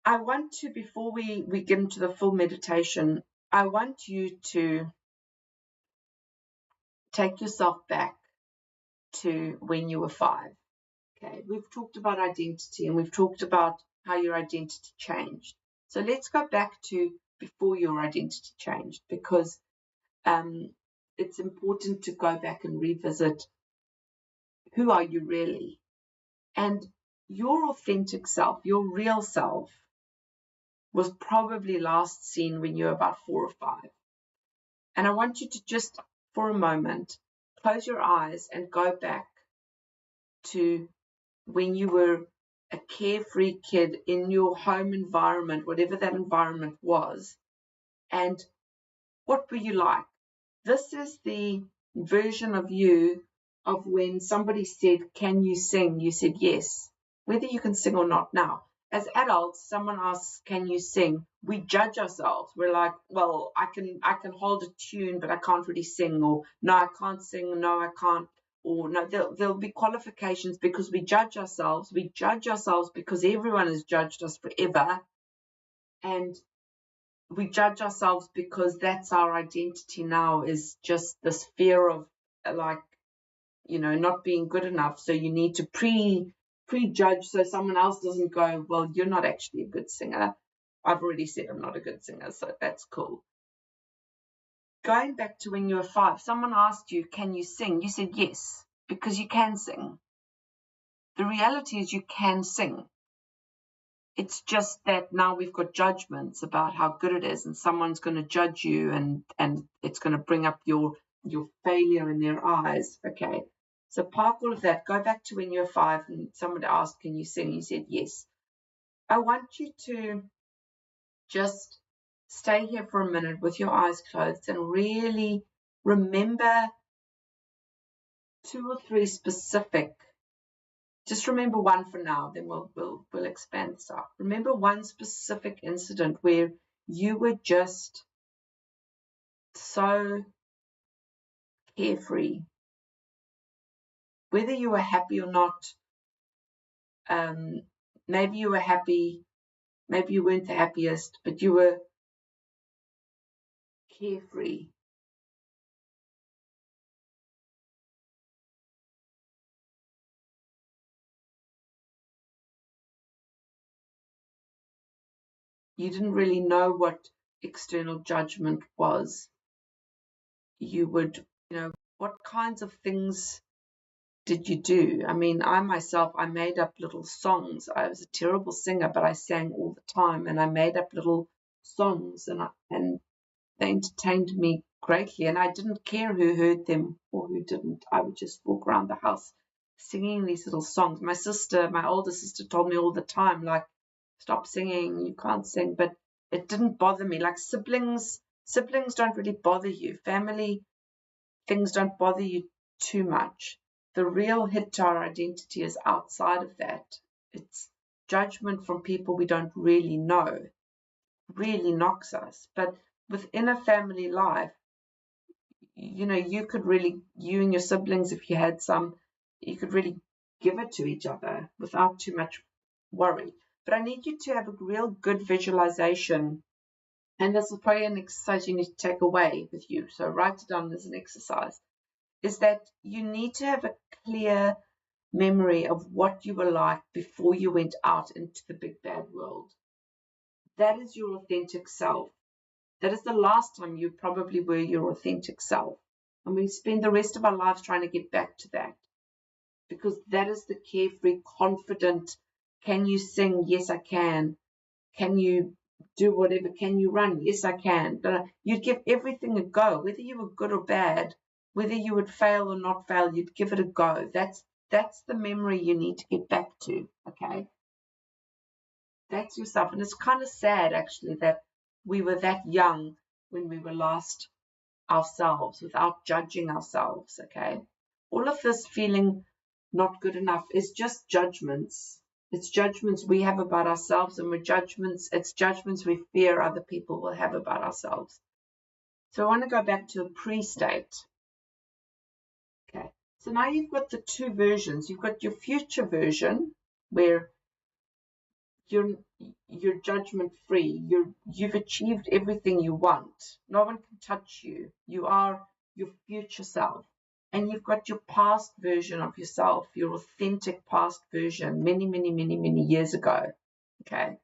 I want to, before we get into the full meditation, I want you to take yourself back to when you were 5. Okay, we've talked about identity and we've talked about how your identity changed. So let's go back to before your identity changed, because it's important to go back and revisit who are you really? And your authentic self, your real self, was probably last seen when you were about 4 or 5. And I want you to just, for a moment, close your eyes and go back to when you were a carefree kid in your home environment, whatever that environment was, and what were you like? This is the version of you of when somebody said, can you sing? You said yes, whether you can sing or not now. As adults, someone asks, can you sing? We judge ourselves. We're like, well, I can hold a tune, but I can't really sing, or no, I can't sing, no, I can't, or no, there'll be qualifications because we judge ourselves. We judge ourselves because everyone has judged us forever, and we judge ourselves because that's our identity now, is just this fear of not being good enough. So you need to prejudge so someone else doesn't go, well, you're not actually a good singer. I've already said I'm not a good singer, so that's cool. Going back to when you were 5, someone asked you, can you sing? You said yes, because you can sing. The reality is you can sing. It's just that now we've got judgments about how good it is, and someone's going to judge you, and it's going to bring up your failure in their eyes. Okay, so park all of that. Go back to when you're 5 and someone asked, can you sing? You said yes. I want you to just stay here for a minute with your eyes closed and really remember 2 or 3 specific. Just remember one for now, then we'll expand this out. Remember one specific incident where you were just so carefree. Whether you were happy or not, maybe you were happy, maybe you weren't the happiest, but you were carefree. You didn't really know what external judgment was. You would, what kinds of things did you do? I mean, I myself, I made up little songs. I was a terrible singer, but I sang all the time, and I made up little songs, and they entertained me greatly, and I didn't care who heard them or who didn't. I would just walk around the house singing these little songs. My older sister told me all the time, like, stop singing, you can't sing, but it didn't bother me. Like siblings don't really bother you. Family things don't bother you too much. The real hit to our identity is outside of that. It's judgment from people we don't really know. Really knocks us. But within a family life, you could really, you and your siblings, if you had some, you could really give it to each other without too much worry. But I need you to have a real good visualization, and this is probably an exercise you need to take away with you. So write it down as an exercise, is that you need to have a clear memory of what you were like before you went out into the big bad world. That is your authentic self. That is the last time you probably were your authentic self. And we spend the rest of our lives trying to get back to that, because that is the carefree, confident, can you sing? Yes, I can. Can you do whatever? Can you run? Yes, I can. You'd give everything a go, whether you were good or bad, whether you would fail or not fail, you'd give it a go. That's the memory you need to get back to, okay? That's yourself. And it's kind of sad, actually, that we were that young when we were lost ourselves without judging ourselves, okay? All of this feeling not good enough is just judgments. It's judgments we have about ourselves, and it's judgments we fear other people will have about ourselves. So I want to go back to a pre-state. Okay, so now you've got the two versions. You've got your future version where you're judgment free. You've achieved everything you want. No one can touch you. You are your future self. And you've got your past version of yourself, your authentic past version, many, many, many, many years ago. Okay.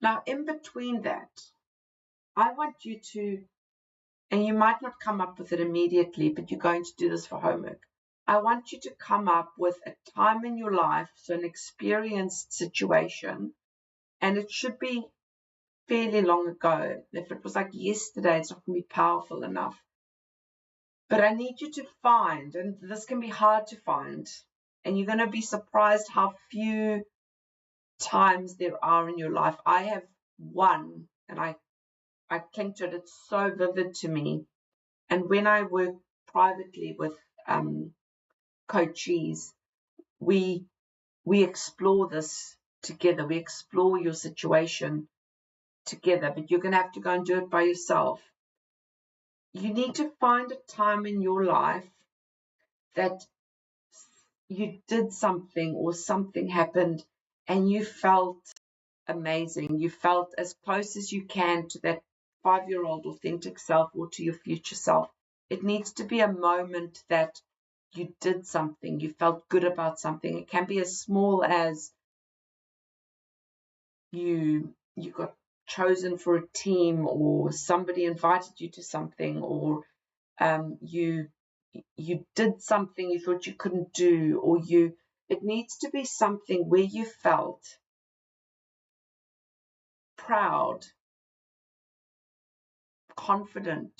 Now, in between that, I want you to, and you might not come up with it immediately, but you're going to do this for homework. I want you to come up with a time in your life, so an experienced situation, and it should be fairly long ago. If it was like yesterday, it's not going to be powerful enough. But I need you to find, and this can be hard to find, and you're going to be surprised how few times there are in your life. I have one, and I cling to it. It's so vivid to me. And when I work privately with coachees, we explore this together. We explore your situation together, but you're going to have to go and do it by yourself. You need to find a time in your life that you did something or something happened and you felt amazing. You felt as close as you can to that 5-year-old authentic self or to your future self. It needs to be a moment that you did something, you felt good about something. It can be as small as you got chosen for a team, or somebody invited you to something, or you did something you thought you couldn't do, or it needs to be something where you felt proud, confident,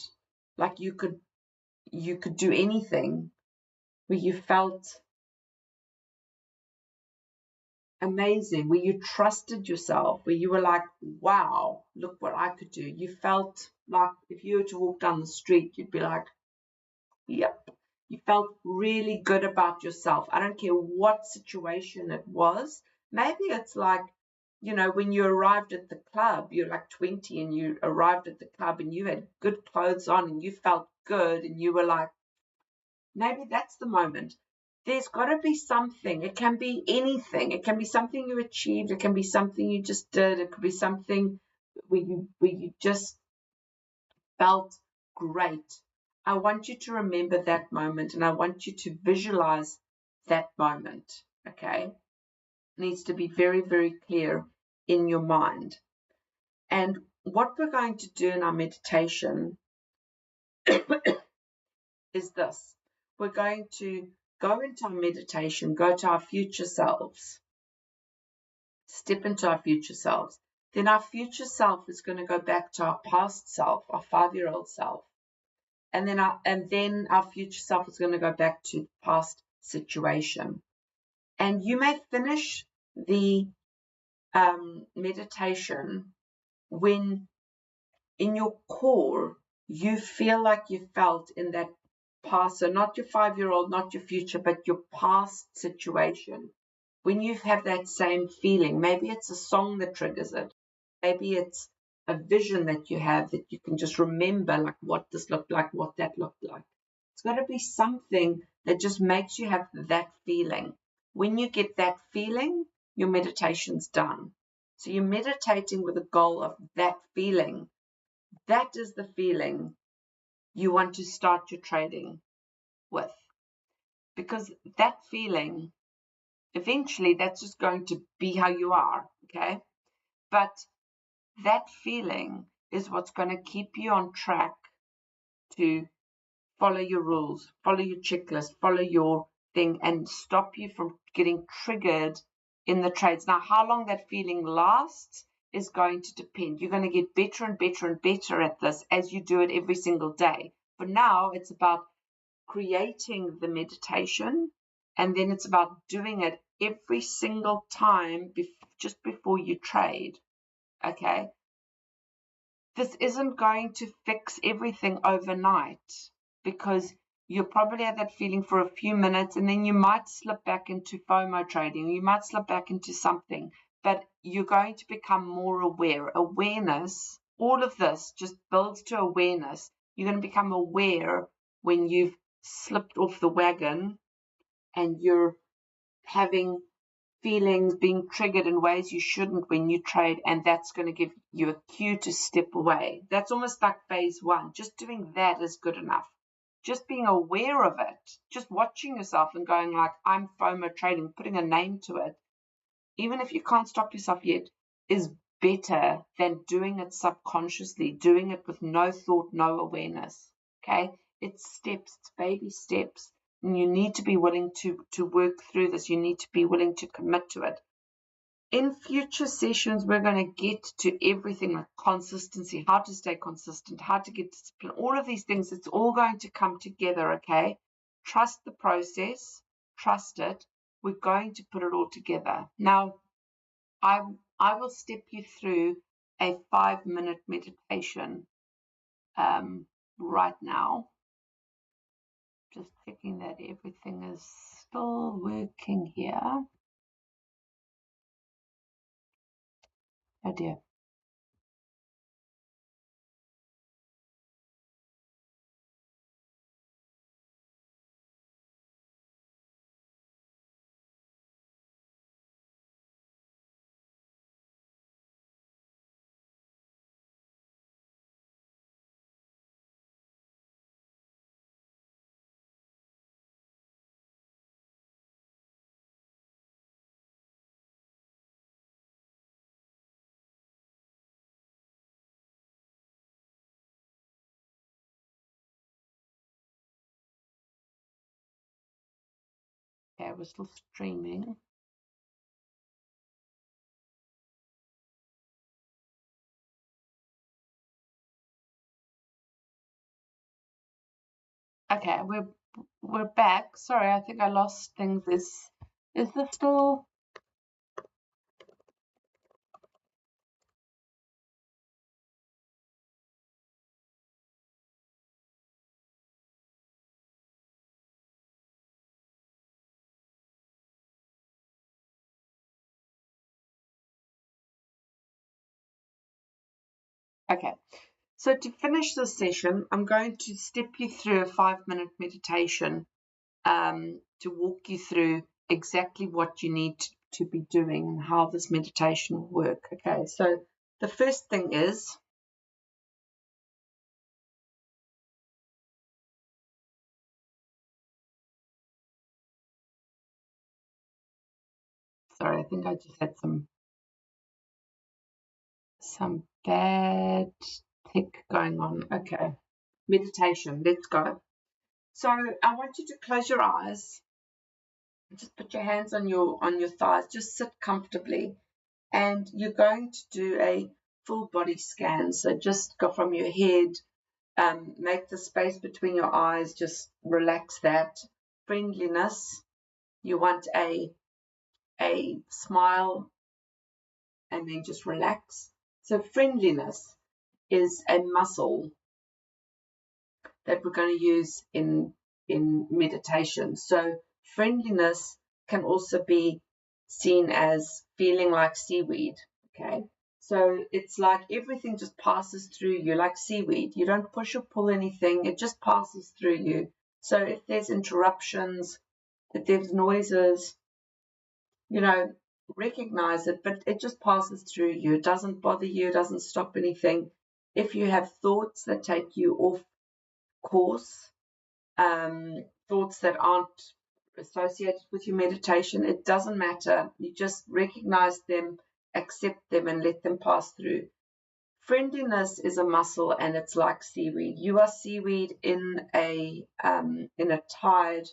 like you could do anything, where you felt amazing, where you trusted yourself, where you were like, wow, look what I could do. You felt like if you were to walk down the street, you'd be like, yep. You felt really good about yourself. I don't care what situation it was. Maybe it's like, when you arrived at the club, you're like 20 and you arrived at the club and you had good clothes on and you felt good and you were like, maybe that's the moment. There's got to be something. It can be anything. It can be something you achieved. It can be something you just did. It could be something where you just felt great. I want you to remember that moment, and I want you to visualize that moment, okay? It needs to be very, very clear in your mind. And what we're going to do in our meditation is this. We're going to go into our meditation, go to our future selves, step into our future selves. Then our future self is going to go back to our past self, our 5-year-old self. And then our future self is going to go back to the past situation. And you may finish the meditation when in your core you feel like you felt in that past, so not your 5-year-old, not your future, but your past situation. When you have that same feeling, maybe it's a song that triggers it. Maybe it's a vision that you have that you can just remember, like what this looked like, what that looked like. It's got to be something that just makes you have that feeling. When you get that feeling, your meditation's done. So you're meditating with the goal of that feeling. That is the feeling you want to start your trading with. because that feeling, eventually that's just going to be how you are, okay? But that feeling is what's going to keep you on track to follow your rules, follow your checklist, follow your thing, and stop you from getting triggered in the trades. Now, how long that feeling lasts is going to depend. You're going to get better and better and better at this as you do it every single day. For now, it's about creating the meditation, and then it's about doing it every single time just before you trade. Okay? This isn't going to fix everything overnight, because you'll probably have that feeling for a few minutes, and then you might slip back into FOMO trading, you might slip back into something, but you're going to become more aware. Awareness, all of this just builds to awareness. You're going to become aware when you've slipped off the wagon and you're having feelings being triggered in ways you shouldn't when you trade, and that's going to give you a cue to step away. That's almost like phase one. Just doing that is good enough. Just being aware of it, just watching yourself and going like, I'm FOMO trading, putting a name to it, even if you can't stop yourself yet, is better than doing it subconsciously, doing it with no thought, no awareness. Okay? It's steps, it's baby steps. And you need to be willing to work through this. You need to be willing to commit to it. In future sessions, we're going to get to everything like consistency, how to stay consistent, how to get discipline, all of these things. It's all going to come together, okay? Trust the process, trust it. We're going to put it all together. Now, I will step you through a 5-minute meditation right now. Just checking that everything is still working here. Oh dear. Okay, we're still streaming. Okay, we're back. Sorry, I think I lost things. Is this still? Okay. So to finish this session, I'm going to step you through a 5-minute meditation to walk you through exactly what you need to be doing and how this meditation will work. Okay, so the first thing is, sorry, I think I just had some bad tech going on. Okay, meditation, let's go. So I want you to close your eyes. Just put your hands on your thighs. Just sit comfortably, and you're going to do a full body scan. So just go from your head, make the space between your eyes. Just relax that. Friendliness. You want a smile, and then just relax. So friendliness is a muscle that we're going to use in meditation. So friendliness can also be seen as feeling like seaweed. Okay, so it's like everything just passes through you like seaweed. You don't push or pull anything, it just passes through you. So if there's interruptions, if there's noises, recognize it, but it just passes through you. It doesn't bother you, it doesn't stop anything. If you have thoughts that take you off course, thoughts that aren't associated with your meditation. It doesn't matter. You just recognize them, accept them, and let them pass through. Friendliness is a muscle, and it's like seaweed. You are seaweed in a tide,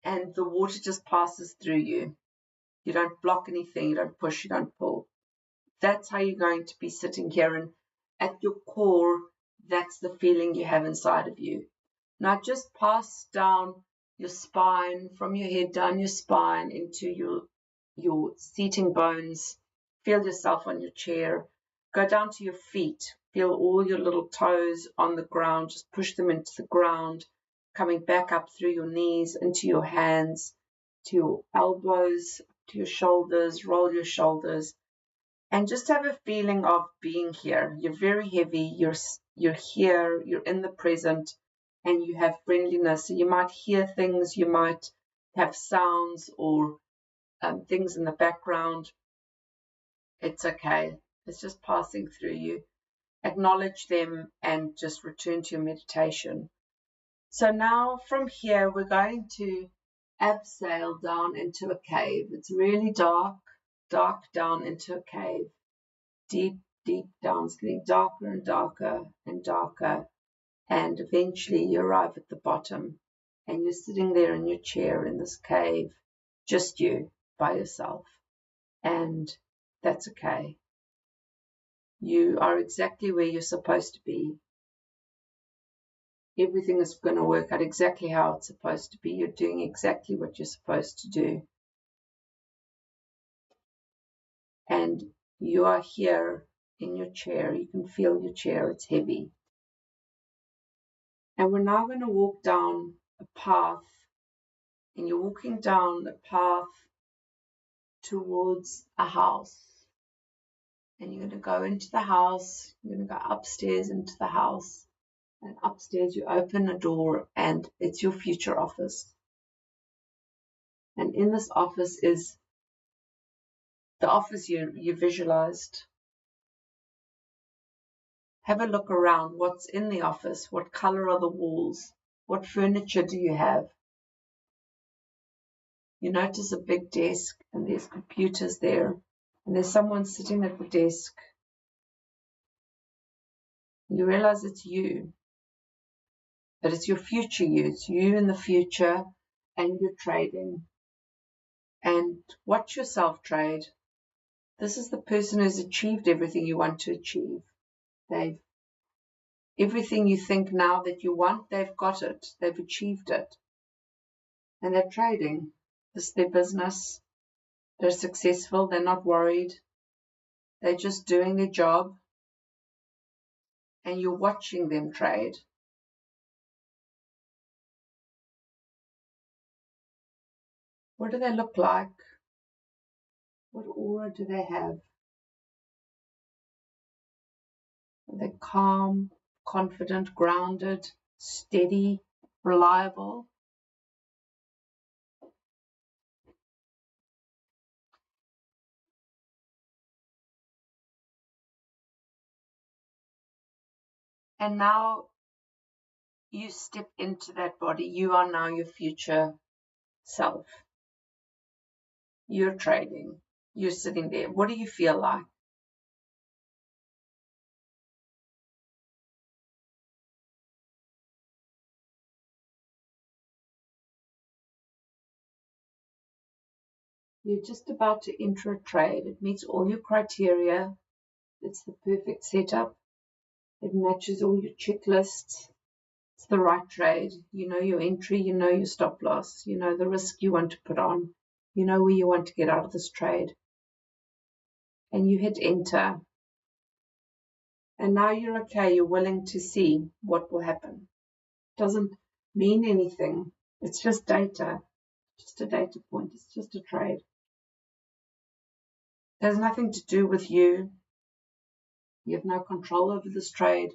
and the water just passes through you. You don't block anything. You don't push. You don't pull. That's how you're going to be sitting here, and at your core, that's the feeling you have inside of you. Now just pass down your spine, from your head down your spine into your seating bones. Feel yourself on your chair. Go down to your feet. Feel all your little toes on the ground. Just push them into the ground, coming back up through your knees, into your hands, to your elbows, to your shoulders. Roll your shoulders. And just have a feeling of being here. You're very heavy. You're here. You're in the present. And you have friendliness. So you might hear things, you might have sounds or things in the background. It's okay. It's just passing through you. Acknowledge them and just return to your meditation. So now from here, we're going to abseil down into a cave. It's really dark down into a cave. Deep down. It's getting darker and darker and darker. And eventually you arrive at the bottom and you're sitting there in your chair in this cave, just you by yourself. And that's okay. You are exactly where you're supposed to be. Everything is going to work out exactly how it's supposed to be. You're doing exactly what you're supposed to do. And you are here in your chair. You can feel your chair. It's heavy. And we're now going to walk down a path. And you're walking down a path towards a house. And you're going to go into the house. You're going to go upstairs into the house. And upstairs you open a door and it's your future office. And in this office is the office you visualized. Have a look around. What's in the office? What color are the walls? What furniture do you have? You notice a big desk and there's computers there. And there's someone sitting at the desk. You realize it's you. But it's your future you. It's you in the future and you're trading. And watch yourself trade. This is the person who's achieved everything you want to achieve. Everything you think now that you want, they've got it. They've achieved it. And they're trading. This is their business. They're successful. They're not worried. They're just doing their job. And you're watching them trade. What do they look like? What aura do they have? Are they calm, confident, grounded, steady, reliable? And now you step into that body. You are now your future self. You're trading. You're sitting there. What do you feel like? You're just about to enter a trade. It meets all your criteria. It's the perfect setup. It matches all your checklists. It's the right trade. You know your entry, you know your stop loss, you know the risk you want to put on, you know where you want to get out of this trade. And you hit enter. And now you're okay. You're willing to see what will happen. It doesn't mean anything. It's just data. Just a data point. It's just a trade. It has nothing to do with you. You have no control over this trade.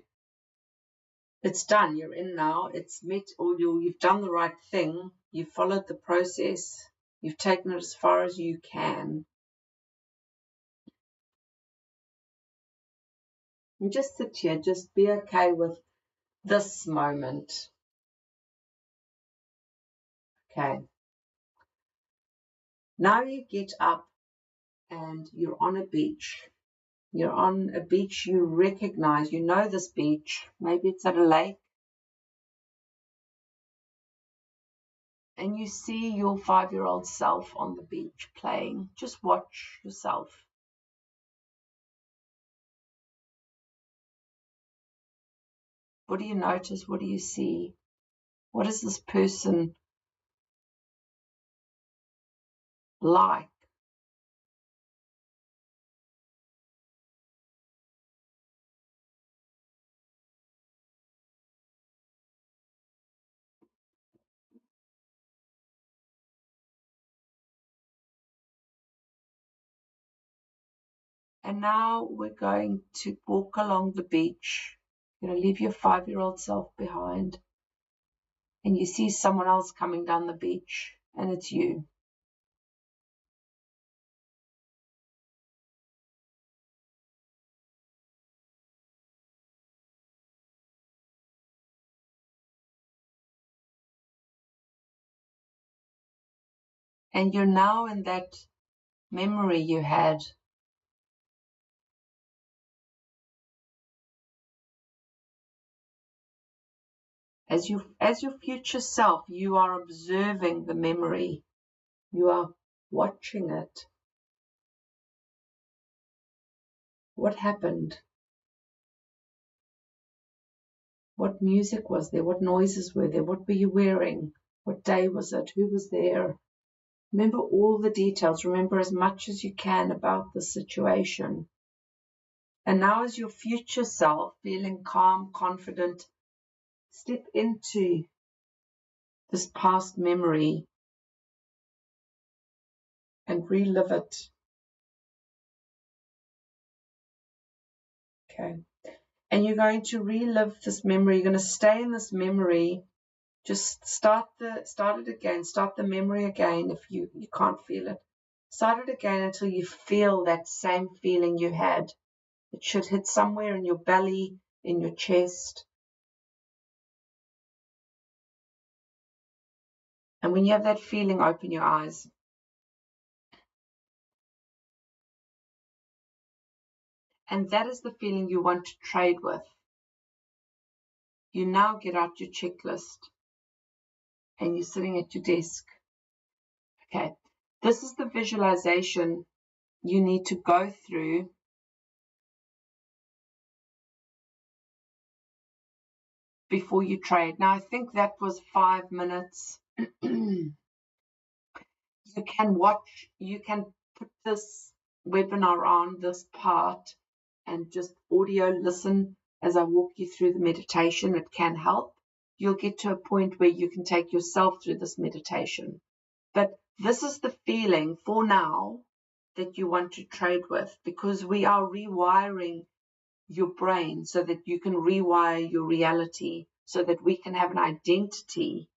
It's done. You're in now. It's met all you've done the right thing. You've followed the process. You've taken it as far as you can. And just sit here. Just be okay with this moment. Okay. Now you get up and you're on a beach. You're on a beach you recognize. You know this beach. Maybe it's at a lake. And you see your 5-year-old self on the beach playing. Just watch yourself. What do you notice? What do you see? What is this person like? And now we're going to walk along the beach. You're going to leave your 5-year-old self behind. And you see someone else coming down the beach, and it's you. And you're now in that memory you had. As your future self, you are observing the memory. You are watching it. What happened? What music was there? What noises were there? What were you wearing? What day was it? Who was there? Remember all the details. Remember as much as you can about the situation. And now as your future self, feeling calm, confident, step into this past memory and relive it. Okay. And you're going to relive this memory. You're going to stay in this memory. Just start it again. Start the memory again if you can't feel it. Start it again until you feel that same feeling you had. It should hit somewhere in your belly, in your chest. And when you have that feeling, open your eyes. And that is the feeling you want to trade with. You now get out your checklist and you're sitting at your desk. Okay, this is the visualization you need to go through before you trade. Now, I think that was 5 minutes. You can put this webinar on, this part, and just audio listen as I walk you through the meditation. It can help. You'll get to a point where you can take yourself through this meditation. But this is the feeling for now that you want to trade with, because we are rewiring your brain so that you can rewire your reality, so that we can have an identity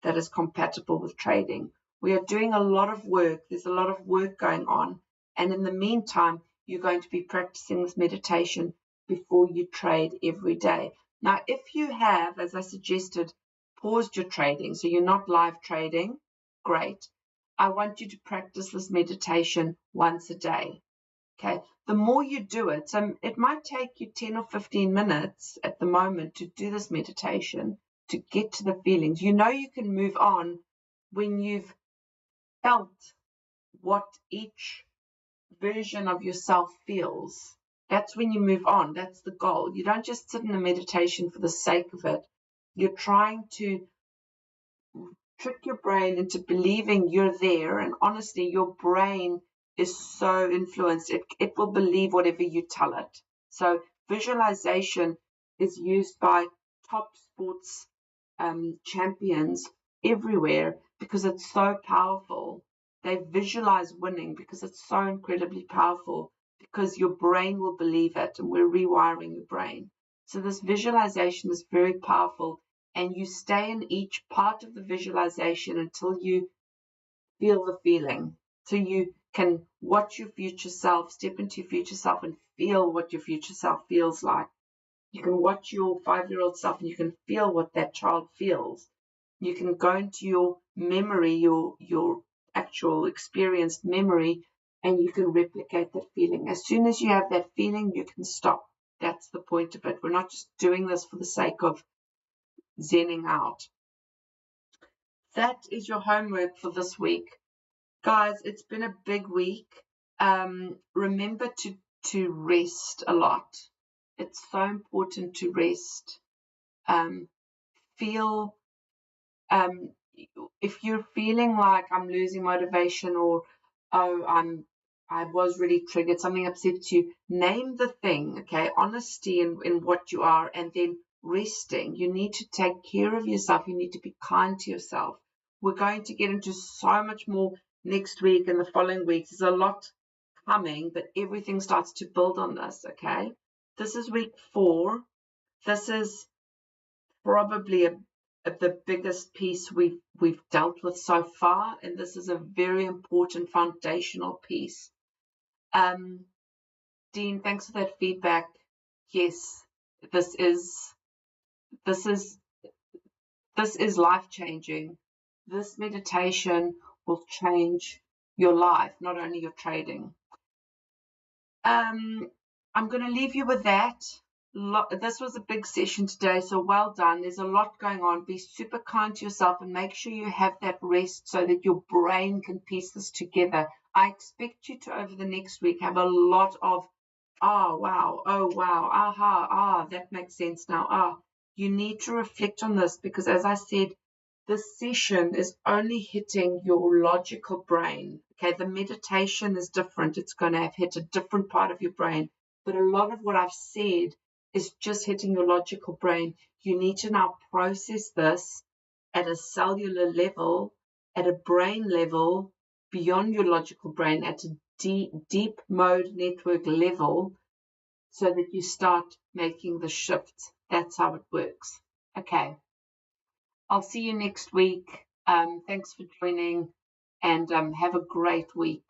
that is compatible with trading. We are doing a lot of work. There's a lot of work going on. And in the meantime, you're going to be practicing this meditation before you trade every day. Now, if you have, as I suggested, paused your trading, so you're not live trading, great. I want you to practice this meditation once a day. Okay, the more you do it, so it might take you 10 or 15 minutes at the moment to do this meditation, to get to the feelings. You know you can move on when you've felt what each version of yourself feels. That's when you move on. That's the goal. You don't just sit in a meditation for the sake of it. You're trying to trick your brain into believing you're there, and honestly, your brain is so influenced, it will believe whatever you tell it. So visualization is used by top sports champions everywhere because it's so powerful. They visualize winning because it's so incredibly powerful, because your brain will believe it, and we're rewiring your brain. So this visualization is very powerful, and you stay in each part of the visualization until you feel the feeling. So you can watch your future self, step into your future self, and feel what your future self feels like. You can watch your 5-year-old self and you can feel what that child feels. You can go into your memory, your actual experienced memory, and you can replicate that feeling. As soon as you have that feeling, you can stop. That's the point of it. We're not just doing this for the sake of zenning out. That is your homework for this week. Guys, it's been a big week. Remember to rest a lot. It's so important to rest. Feel if you're feeling like I'm losing motivation, or I was really triggered, something upsets you, name the thing, okay? Honesty in what you are, and then resting. You need to take care of yourself. You need to be kind to yourself. We're going to get into so much more next week and the following weeks. There's a lot coming, but everything starts to build on this, okay? This is week 4. This is probably the biggest piece we've dealt with so far, and this is a very important foundational piece. Dean, thanks for that feedback. Yes, this is life-changing. This meditation will change your life, not only your trading. I'm going to leave you with that. This was a big session today, so well done. There's a lot going on. Be super kind to yourself and make sure you have that rest so that your brain can piece this together. I expect you to, over the next week, have a lot of, oh wow, aha, that makes sense now. You need to reflect on this, because as I said, this session is only hitting your logical brain. Okay, the meditation is different. It's going to have hit a different part of your brain. But a lot of what I've said is just hitting your logical brain. You need to now process this at a cellular level, at a brain level, beyond your logical brain, at a deep mode network level, so that you start making the shift. That's how it works. Okay. I'll see you next week. Thanks for joining, and have a great week.